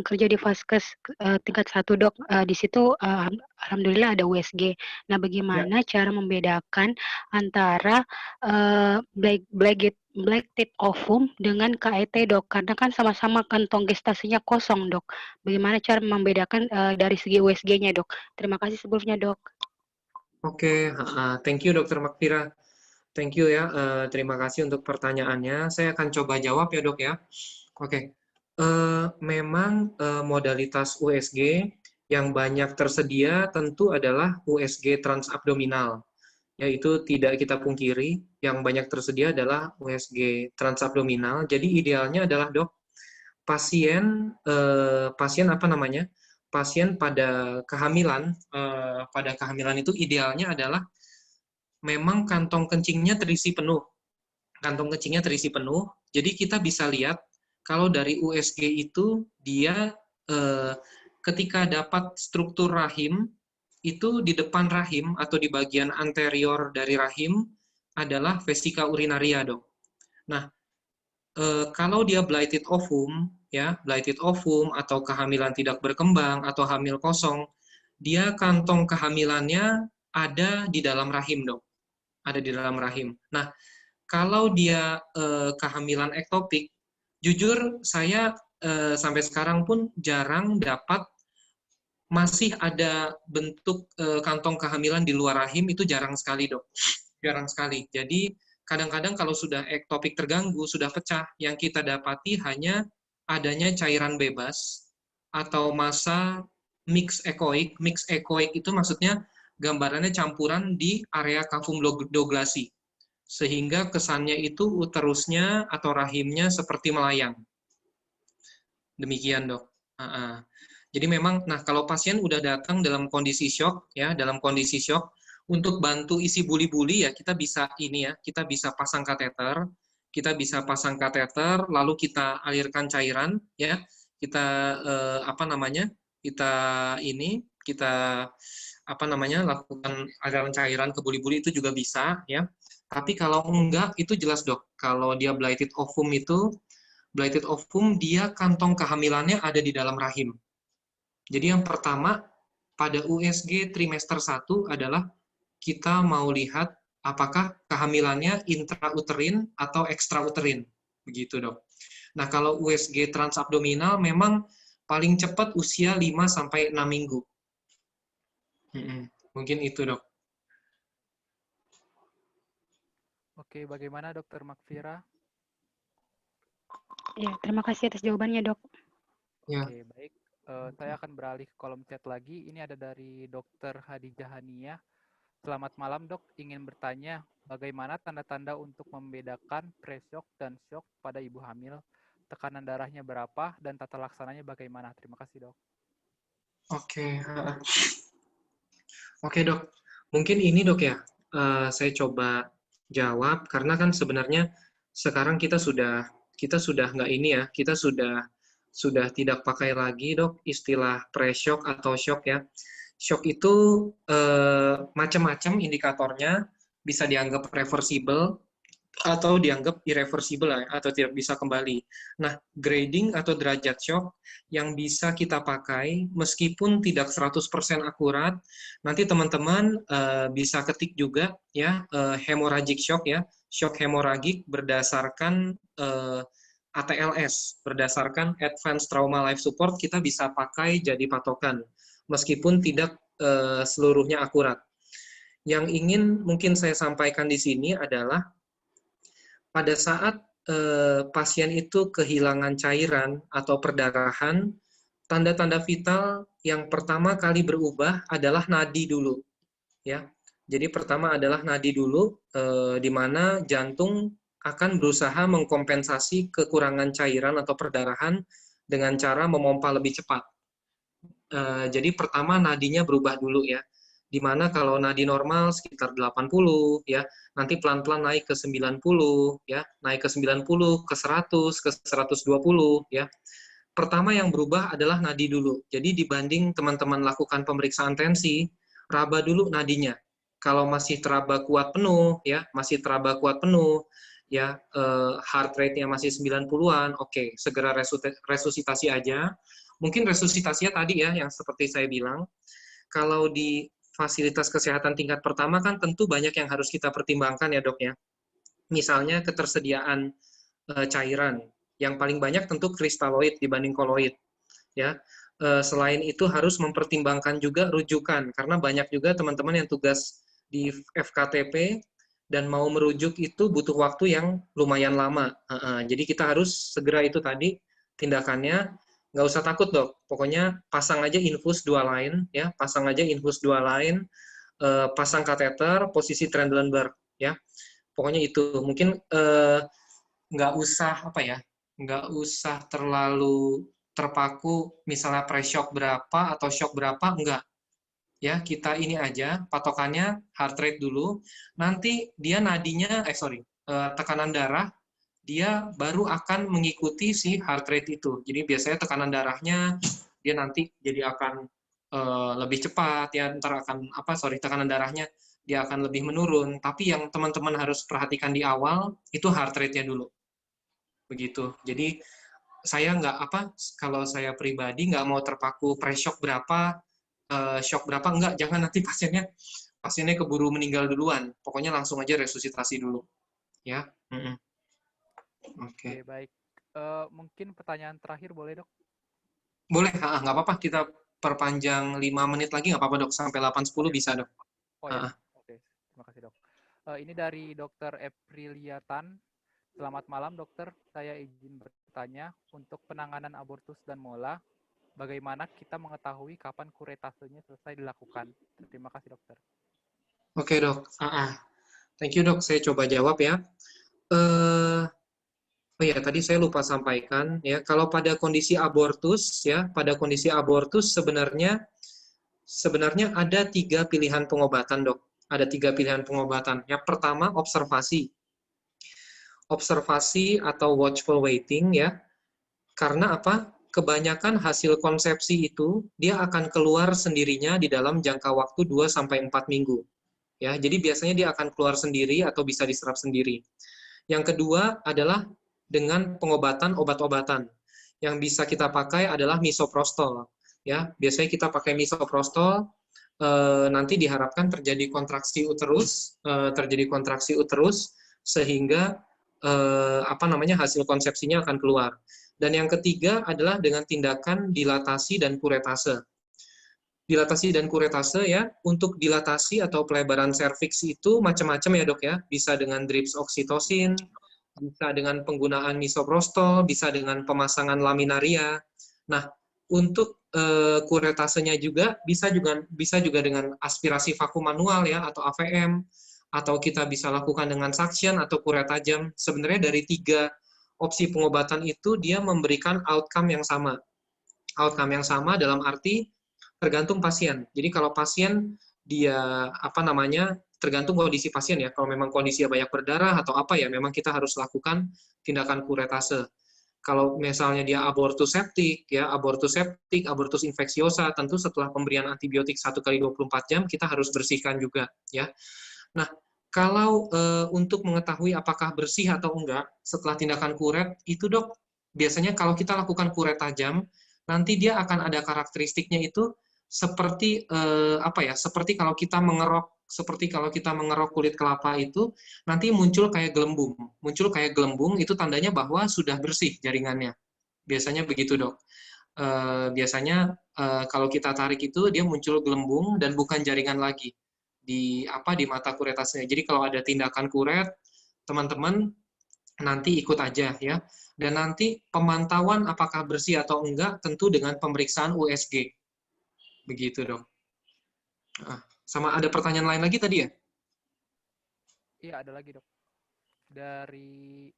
kerja di Vaskes tingkat 1, dok. Di situ alhamdulillah ada USG. Nah, bagaimana cara membedakan antara black tip ovum dengan KET, dok? Karena kan sama-sama kantong gestasinya kosong, dok. Bagaimana cara membedakan dari segi USG-nya, dok? Terima kasih sebelumnya, dok. Oke, thank you Dokter Makfira. Thank you ya, terima kasih untuk pertanyaannya. Saya akan coba jawab ya dok ya. Memang modalitas USG Yang banyak tersedia tentu adalah USG transabdominal, yaitu tidak kita pungkiri, yang banyak tersedia adalah USG transabdominal. Jadi idealnya adalah dok, pasien apa namanya? Pasien pada kehamilan itu idealnya adalah memang kantong kencingnya terisi penuh. Kantong kencingnya terisi penuh. Jadi kita bisa lihat kalau dari USG itu dia ketika dapat struktur rahim, itu di depan rahim atau di bagian anterior dari rahim adalah vesika urinaria, dok. Nah, kalau dia blighted ovum, ya, blighted ovum atau kehamilan tidak berkembang atau hamil kosong, dia kantong kehamilannya ada di dalam rahim, dok. Ada di dalam rahim. Nah, kalau dia kehamilan ektopik, jujur saya sampai sekarang pun jarang dapat masih ada bentuk kantong kehamilan di luar rahim, itu jarang sekali, dok. Jarang sekali. Jadi kadang-kadang kalau sudah ektopik terganggu, sudah pecah, yang kita dapati hanya adanya cairan bebas atau massa mix ekoik. Mix ekoik itu maksudnya gambarannya campuran di area kafum doglasi. Sehingga kesannya itu uterusnya atau rahimnya seperti melayang. Demikian, dok. Jadi memang, nah kalau pasien udah datang dalam kondisi shock, ya, dalam kondisi shock, untuk bantu isi buli-buli ya kita bisa ini ya, kita bisa pasang kateter, lalu kita alirkan cairan, ya, kita lakukan aliran cairan ke buli-buli itu juga bisa, ya. Tapi kalau enggak, itu jelas, dok. Kalau dia blighted ovum dia kantong kehamilannya ada di dalam rahim. Jadi yang pertama, pada USG trimester 1 adalah kita mau lihat apakah kehamilannya intrauterin atau ekstrauterin. Begitu, dok. Nah, kalau USG transabdominal memang paling cepat usia 5-6 minggu. Mungkin itu, dok. Oke, bagaimana Dokter Makfira? Ya, terima kasih atas jawabannya, dok. Ya. Oke, baik. Saya akan beralih ke kolom chat lagi. Ini ada dari Dokter Hadijah Hania. Selamat malam, dok. Ingin bertanya, bagaimana tanda-tanda untuk membedakan pre-shock dan shock pada ibu hamil? Tekanan darahnya berapa dan tata laksananya bagaimana? Terima kasih, dok. Oke, dok. Mungkin ini, dok, ya. Saya coba jawab karena kan sebenarnya sekarang kita sudah nggak ini ya, kita sudah tidak pakai lagi, dok, istilah pre-shock atau shock, ya. Shock itu macam-macam indikatornya, bisa dianggap reversible atau dianggap irreversible atau tidak bisa kembali. Nah, grading atau derajat shock yang bisa kita pakai meskipun tidak 100% akurat, nanti teman-teman bisa ketik juga ya, hemorrhagic shock ya, shock hemorragik berdasarkan ATLS, berdasarkan Advanced Trauma Life Support, kita bisa pakai jadi patokan meskipun tidak seluruhnya akurat. Yang ingin mungkin saya sampaikan di sini adalah pada saat pasien itu kehilangan cairan atau perdarahan, tanda-tanda vital yang pertama kali berubah adalah nadi dulu, ya. Jadi pertama adalah nadi dulu, di mana jantung akan berusaha mengkompensasi kekurangan cairan atau perdarahan dengan cara memompa lebih cepat. Jadi pertama nadinya berubah dulu, ya. Di mana kalau nadi normal sekitar 80, ya, nanti pelan-pelan naik ke 90, ya, naik ke 90, ke 100, ke 120, ya. Pertama yang berubah adalah nadi dulu. Jadi dibanding teman-teman lakukan pemeriksaan tensi, raba dulu nadinya. Kalau masih teraba kuat penuh, ya, masih teraba kuat penuh, ya, heart rate-nya masih 90-an, oke, segera resusitasi aja. Mungkin resusitasinya tadi ya, yang seperti saya bilang, kalau di fasilitas kesehatan tingkat pertama kan tentu banyak yang harus kita pertimbangkan ya, dok, ya. Misalnya ketersediaan cairan. Yang paling banyak tentu kristaloid dibanding koloid, ya. Selain itu harus mempertimbangkan juga rujukan, karena banyak juga teman-teman yang tugas di FKTP dan mau merujuk itu butuh waktu yang lumayan lama. Jadi kita harus segera itu tadi tindakannya nggak usah takut dok. Pokoknya pasang aja infus 2 line, ya, pasang aja infus 2 line, pasang kateter, posisi Trendelenburg, ya. Pokoknya itu. Mungkin nggak usah apa ya, nggak usah terlalu terpaku, misalnya pre-shock berapa atau shock berapa, enggak. Ya, kita ini aja, patokannya heart rate dulu, nanti dia nadinya, tekanan darah, dia baru akan mengikuti si heart rate itu. Jadi biasanya tekanan darahnya, dia nanti jadi akan lebih cepat, ya, ntar akan, tekanan darahnya, dia akan lebih menurun, tapi yang teman-teman harus perhatikan di awal, itu heart rate-nya dulu. Begitu. Jadi, saya kalau saya pribadi nggak mau terpaku pre-shock berapa, shock berapa, enggak, jangan nanti pasiennya keburu meninggal duluan. Pokoknya langsung aja resusitasi dulu. Ya. Oke, baik. Mungkin pertanyaan terakhir boleh, dok? Boleh, nggak apa-apa. Kita perpanjang 5 menit lagi, nggak apa-apa, dok. Sampai 8.10 bisa, dok. Oh ya, oke. Terima kasih, dok. Ini dari Dr. Eprilia Tan. Selamat malam, dokter. Saya izin bertanya, untuk penanganan abortus dan mola, bagaimana kita mengetahui kapan kuretasenya selesai dilakukan? Terima kasih, dokter. Oke, dok. Thank you, dok. Saya coba jawab ya. Oh ya, tadi saya lupa sampaikan ya. Kalau pada kondisi abortus ya, sebenarnya ada 3 pilihan pengobatan, dok. Ada 3 pilihan pengobatan. Yang pertama, observasi. Observasi atau watchful waiting ya. Karena apa? Kebanyakan hasil konsepsi itu dia akan keluar sendirinya di dalam jangka waktu 2-4 minggu. Ya, jadi biasanya dia akan keluar sendiri atau bisa diserap sendiri. Yang kedua adalah dengan pengobatan obat-obatan. Yang bisa kita pakai adalah misoprostol. Ya, biasanya kita pakai misoprostol, nanti diharapkan terjadi kontraksi uterus, sehingga hasil konsepsinya akan keluar. Dan yang ketiga adalah dengan tindakan dilatasi dan kuretase. Dilatasi dan kuretase ya, untuk dilatasi atau pelebaran serviks itu macam-macam ya, dok ya. Bisa dengan drips oksitosin, bisa dengan penggunaan misoprostol, bisa dengan pemasangan laminaria. Nah, untuk kuretasenya juga bisa juga dengan aspirasi vakum manual ya, atau AVM, atau kita bisa lakukan dengan suction atau kuret tajam. Sebenarnya dari 3 opsi pengobatan itu dia memberikan outcome yang sama. Outcome yang sama dalam arti tergantung pasien. Jadi kalau pasien dia tergantung kondisi pasien ya. Kalau memang kondisinya banyak berdarah atau apa ya, memang kita harus lakukan tindakan kuretase. Kalau misalnya dia abortus septik, abortus infeksiosa, tentu setelah pemberian antibiotik 1 kali 24 jam kita harus bersihkan juga ya. Nah, kalau untuk mengetahui apakah bersih atau enggak setelah tindakan kuret, itu dok, biasanya kalau kita lakukan kuret tajam, nanti dia akan ada karakteristiknya itu seperti seperti kalau kita mengerok kulit kelapa itu, nanti muncul kayak gelembung. Muncul kayak gelembung, itu tandanya bahwa sudah bersih jaringannya. Biasanya begitu dok. Biasanya kalau kita tarik itu, dia muncul gelembung dan bukan jaringan lagi di mata kuretasnya. Jadi kalau ada tindakan kuret, teman-teman nanti ikut aja ya. Dan nanti pemantauan apakah bersih atau enggak tentu dengan pemeriksaan USG. Begitu, dok. Sama ada pertanyaan lain lagi tadi ya? Iya, ada lagi, dok. Dari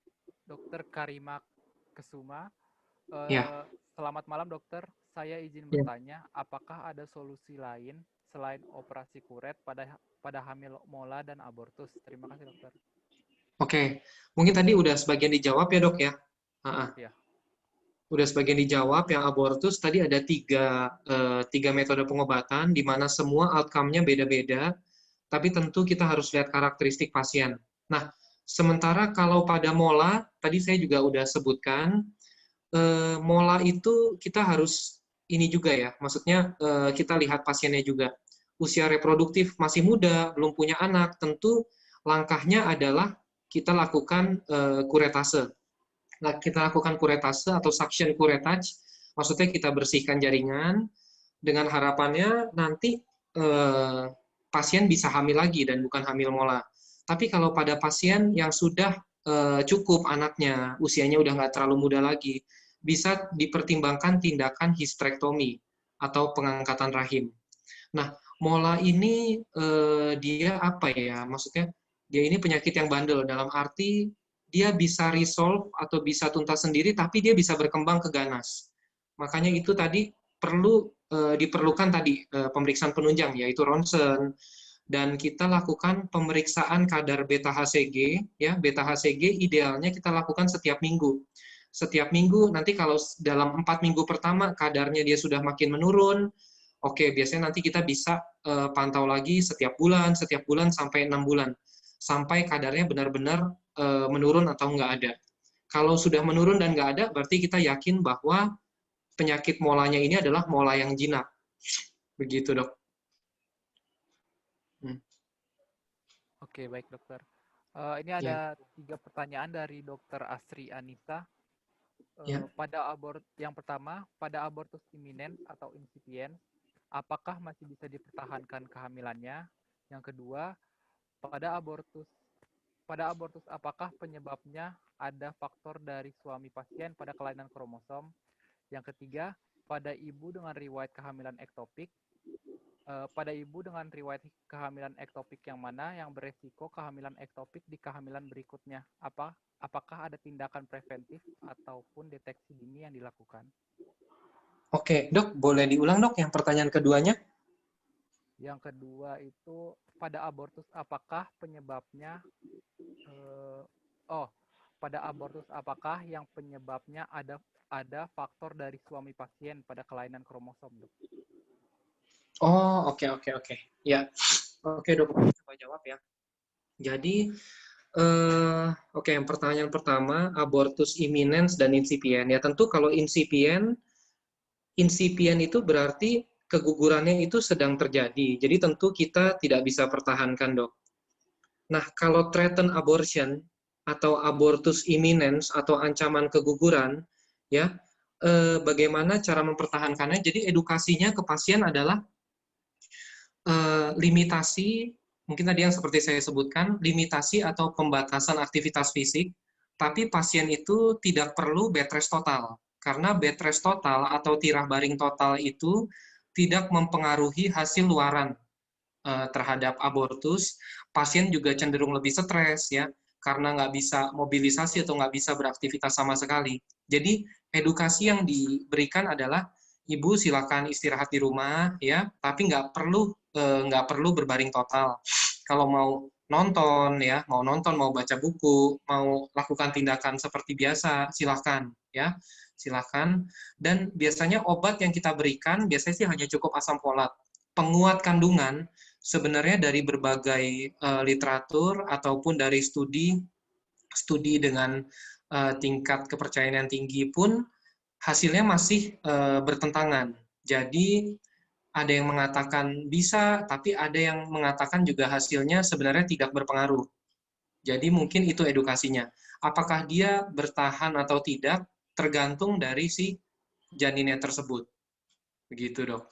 Dr. Karima Kesuma. Ya. Selamat malam, dokter. Saya izin bertanya, apakah ada solusi lain selain operasi kuret pada hamil mola dan abortus? Terima kasih, dokter. Oke, mungkin tadi udah sebagian dijawab ya, dok ya? Iya. Udah sebagian dijawab. Yang abortus tadi ada 3 metode pengobatan, di mana semua outcome-nya beda-beda, tapi tentu kita harus lihat karakteristik pasien. Nah, sementara kalau pada mola, tadi saya juga udah sebutkan, mola itu kita harus ini juga ya, maksudnya kita lihat pasiennya juga. Usia reproduktif masih muda, belum punya anak, tentu langkahnya adalah kita lakukan kuretase. Nah, kita lakukan kuretase atau suction curettage, maksudnya kita bersihkan jaringan, dengan harapannya nanti pasien bisa hamil lagi dan bukan hamil mola. Tapi kalau pada pasien yang sudah cukup anaknya, usianya udah nggak terlalu muda lagi, bisa dipertimbangkan tindakan histrektomi atau pengangkatan rahim. Nah, mola ini dia apa ya? Maksudnya dia ini penyakit yang bandel dalam arti dia bisa resolve atau bisa tuntas sendiri, tapi dia bisa berkembang ke ganas. Makanya itu tadi perlu diperlukan tadi pemeriksaan penunjang, yaitu ronsen, dan kita lakukan pemeriksaan kadar beta HCG, ya beta HCG idealnya kita lakukan setiap minggu. Setiap minggu, nanti kalau dalam 4 minggu pertama kadarnya dia sudah makin menurun, oke, biasanya nanti kita bisa pantau lagi setiap bulan sampai 6 bulan. Sampai kadarnya benar-benar menurun atau nggak ada. Kalau sudah menurun dan nggak ada, berarti kita yakin bahwa penyakit molanya ini adalah mola yang jinak. Begitu, Dok. Oke, baik dokter. Ini ada 3 pertanyaan dari Dokter Asri Anissa. Yang pertama, pada abortus iminens atau insipient, apakah masih bisa dipertahankan kehamilannya? Yang kedua, pada abortus apakah penyebabnya ada faktor dari suami pasien pada kelainan kromosom? Yang ketiga, pada ibu dengan riwayat kehamilan ektopik, pada ibu dengan riwayat kehamilan ektopik yang mana yang beresiko kehamilan ektopik di kehamilan berikutnya? Apakah ada tindakan preventif ataupun deteksi dini yang dilakukan? Oke, Dok, boleh diulang, Dok, yang pertanyaan keduanya? Yang kedua itu, pada abortus apakah penyebabnya pada abortus apakah yang penyebabnya ada faktor dari suami pasien pada kelainan kromosom, Dok? Oh, oke. Ya, oke, Dok, coba jawab ya. Jadi, yang pertanyaan pertama, abortus iminens dan insipient. Ya, tentu kalau insipient itu berarti kegugurannya itu sedang terjadi. Jadi tentu kita tidak bisa pertahankan, Dok. Nah, kalau threatened abortion atau abortus iminens atau ancaman keguguran, ya, bagaimana cara mempertahankannya? Jadi edukasinya ke pasien adalah limitasi, mungkin tadi yang seperti saya sebutkan, limitasi atau pembatasan aktivitas fisik, tapi pasien itu tidak perlu bed rest total. Karena bed rest total atau tirah baring total itu tidak mempengaruhi hasil luaran terhadap abortus. Pasien juga cenderung lebih stres, ya, karena nggak bisa mobilisasi atau nggak bisa beraktivitas sama sekali. Jadi, edukasi yang diberikan adalah ibu silakan istirahat di rumah, ya, tapi nggak perlu berbaring total. Kalau mau nonton, ya, mau baca buku, mau lakukan tindakan seperti biasa, silakan, ya, silakan. Dan biasanya obat yang kita berikan biasanya sih hanya cukup asam folat. Penguat kandungan sebenarnya dari berbagai literatur ataupun dari studi dengan tingkat kepercayaan yang tinggi pun hasilnya masih bertentangan. Jadi ada yang mengatakan bisa, tapi ada yang mengatakan juga hasilnya sebenarnya tidak berpengaruh. Jadi mungkin itu edukasinya. Apakah dia bertahan atau tidak, tergantung dari si janinnya tersebut. Begitu, Dok.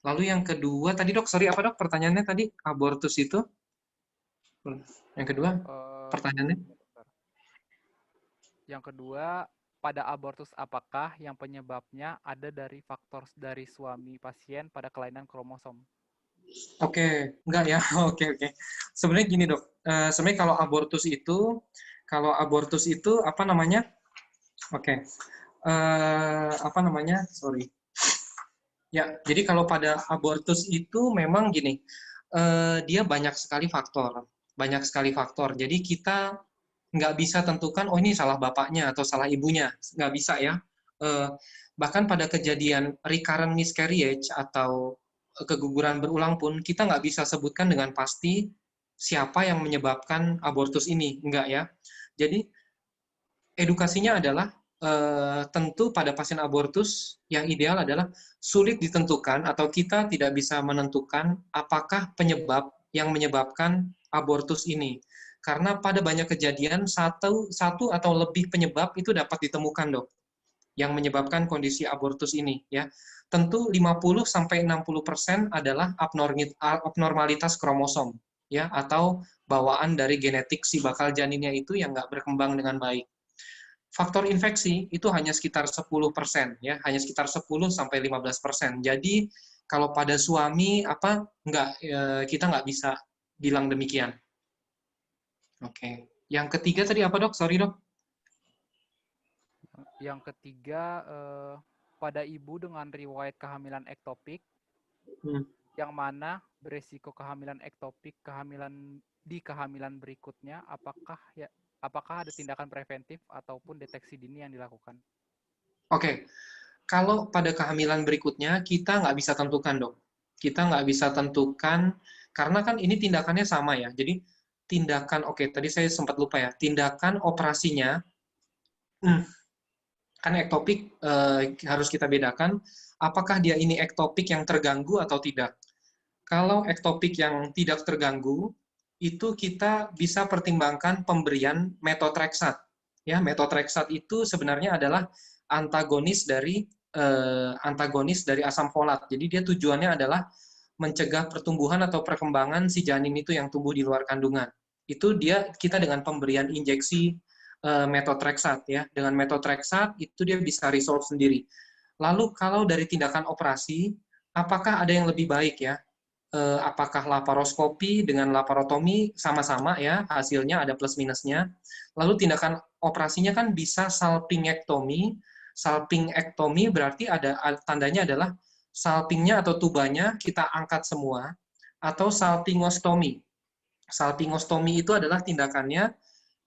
Lalu yang kedua, tadi, Dok, sorry, apa, Dok, pertanyaannya tadi? Abortus itu? Yang kedua, pertanyaannya? Yang kedua, pada abortus apakah yang penyebabnya ada dari faktor dari suami pasien pada kelainan kromosom? Oke, enggak ya. Oke. Sebenarnya gini, Dok. Sebenarnya kalau abortus itu apa namanya? Oke. Sorry. Ya, jadi kalau pada abortus itu memang gini, dia banyak sekali faktor. Jadi kita nggak bisa tentukan, oh ini salah bapaknya atau salah ibunya. Nggak bisa, ya. Bahkan pada kejadian recurrent miscarriage atau keguguran berulang pun, kita nggak bisa sebutkan dengan pasti siapa yang menyebabkan abortus ini. Enggak, ya. Jadi, edukasinya adalah tentu pada pasien abortus yang ideal adalah sulit ditentukan atau kita tidak bisa menentukan apakah penyebab yang menyebabkan abortus ini. Karena pada banyak kejadian satu atau lebih penyebab itu dapat ditemukan, Dok, yang menyebabkan kondisi abortus ini, ya. Tentu 50-60% adalah abnormalitas kromosom, ya, atau bawaan dari genetik si bakal janinnya itu yang nggak berkembang dengan baik. faktor infeksi itu hanya sekitar 10%, ya, hanya sekitar 10-15%. Jadi kalau pada suami kita nggak bisa bilang demikian. Oke. Yang ketiga tadi apa, Dok? Sorry, Dok. Yang ketiga, pada ibu dengan riwayat kehamilan ektopik, yang mana beresiko kehamilan ektopik, di kehamilan berikutnya, apakah ada tindakan preventif ataupun deteksi dini yang dilakukan? Oke. Kalau pada kehamilan berikutnya, kita nggak bisa tentukan, Dok. Kita nggak bisa tentukan, karena kan ini tindakannya sama ya. Jadi, tindakan, tadi saya sempat lupa ya, tindakan operasinya, kan ektopik harus kita bedakan, apakah dia ini ektopik yang terganggu atau tidak. Kalau ektopik yang tidak terganggu, itu kita bisa pertimbangkan pemberian metotrexat. Ya, metotrexat itu sebenarnya adalah antagonis dari asam folat. Jadi dia tujuannya adalah mencegah pertumbuhan atau perkembangan si janin itu yang tumbuh di luar kandungan. Itu kita dengan pemberian injeksi metotrexat, ya. Dengan metotrexat itu dia bisa resolve sendiri. Lalu kalau dari tindakan operasi, apakah ada yang lebih baik, ya? Apakah laparoskopi dengan laparotomi sama-sama, ya, hasilnya ada plus minusnya. Lalu tindakan operasinya kan bisa salpingektomi. Salpingektomi berarti tandanya adalah salpingnya atau tubanya kita angkat semua, atau salpingostomi. Salpingostomi itu adalah tindakannya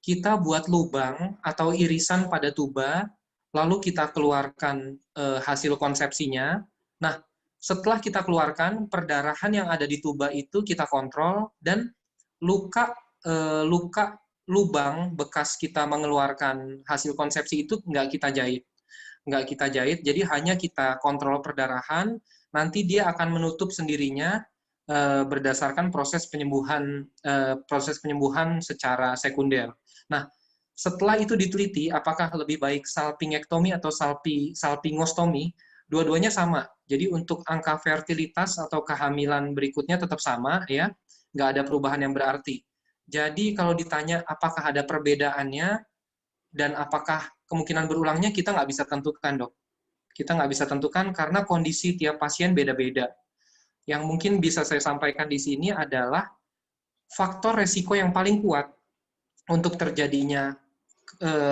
kita buat lubang atau irisan pada tuba, lalu kita keluarkan hasil konsepsinya. Nah, setelah kita keluarkan, perdarahan yang ada di tuba itu kita kontrol, dan luka lubang bekas kita mengeluarkan hasil konsepsi itu nggak kita jahit. Jadi hanya kita kontrol perdarahan, nanti dia akan menutup sendirinya berdasarkan proses penyembuhan secara sekunder. Nah, setelah itu diteliti apakah lebih baik salpingektomi atau salpingostomi, dua-duanya sama. Jadi untuk angka fertilitas atau kehamilan berikutnya tetap sama, ya, nggak ada perubahan yang berarti. Jadi kalau ditanya apakah ada perbedaannya dan apakah kemungkinan berulangnya, kita nggak bisa tentukan, Dok. Kita nggak bisa tentukan karena kondisi tiap pasien beda-beda. Yang mungkin bisa saya sampaikan di sini adalah faktor resiko yang paling kuat untuk terjadinya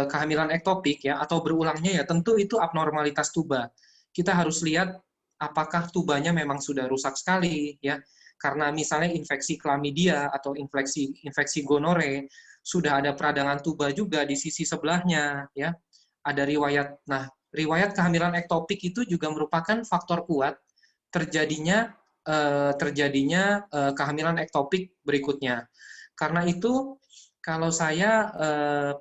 kehamilan ektopik, ya, atau berulangnya, ya, tentu itu abnormalitas tuba. Kita harus lihat apakah tubanya memang sudah rusak sekali, ya, karena misalnya infeksi chlamydia atau infeksi gonore, sudah ada peradangan tuba juga di sisi sebelahnya, ya. Ada riwayat. Nah, riwayat kehamilan ektopik itu juga merupakan faktor kuat terjadinya kehamilan ektopik berikutnya. Karena itu, kalau saya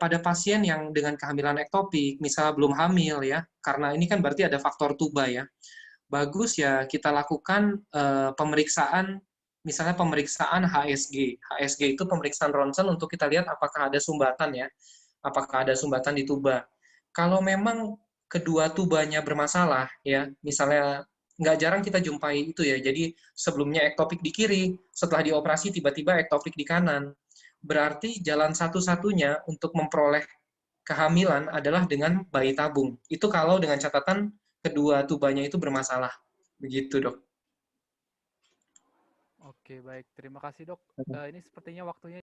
pada pasien yang dengan kehamilan ektopik, misalnya belum hamil, ya, karena ini kan berarti ada faktor tuba, ya, bagus ya kita lakukan pemeriksaan, misalnya pemeriksaan HSG. HSG itu pemeriksaan ronsen untuk kita lihat apakah ada sumbatan, ya, apakah ada sumbatan di tuba. Kalau memang kedua tubanya bermasalah, ya, misalnya nggak jarang kita jumpai itu, ya, jadi sebelumnya ektopik di kiri, setelah dioperasi tiba-tiba ektopik di kanan. Berarti jalan satu-satunya untuk memperoleh kehamilan adalah dengan bayi tabung. Itu kalau dengan catatan kedua tubanya itu bermasalah. Begitu, Dok. Oke, baik. Terima kasih, Dok. Ini sepertinya waktunya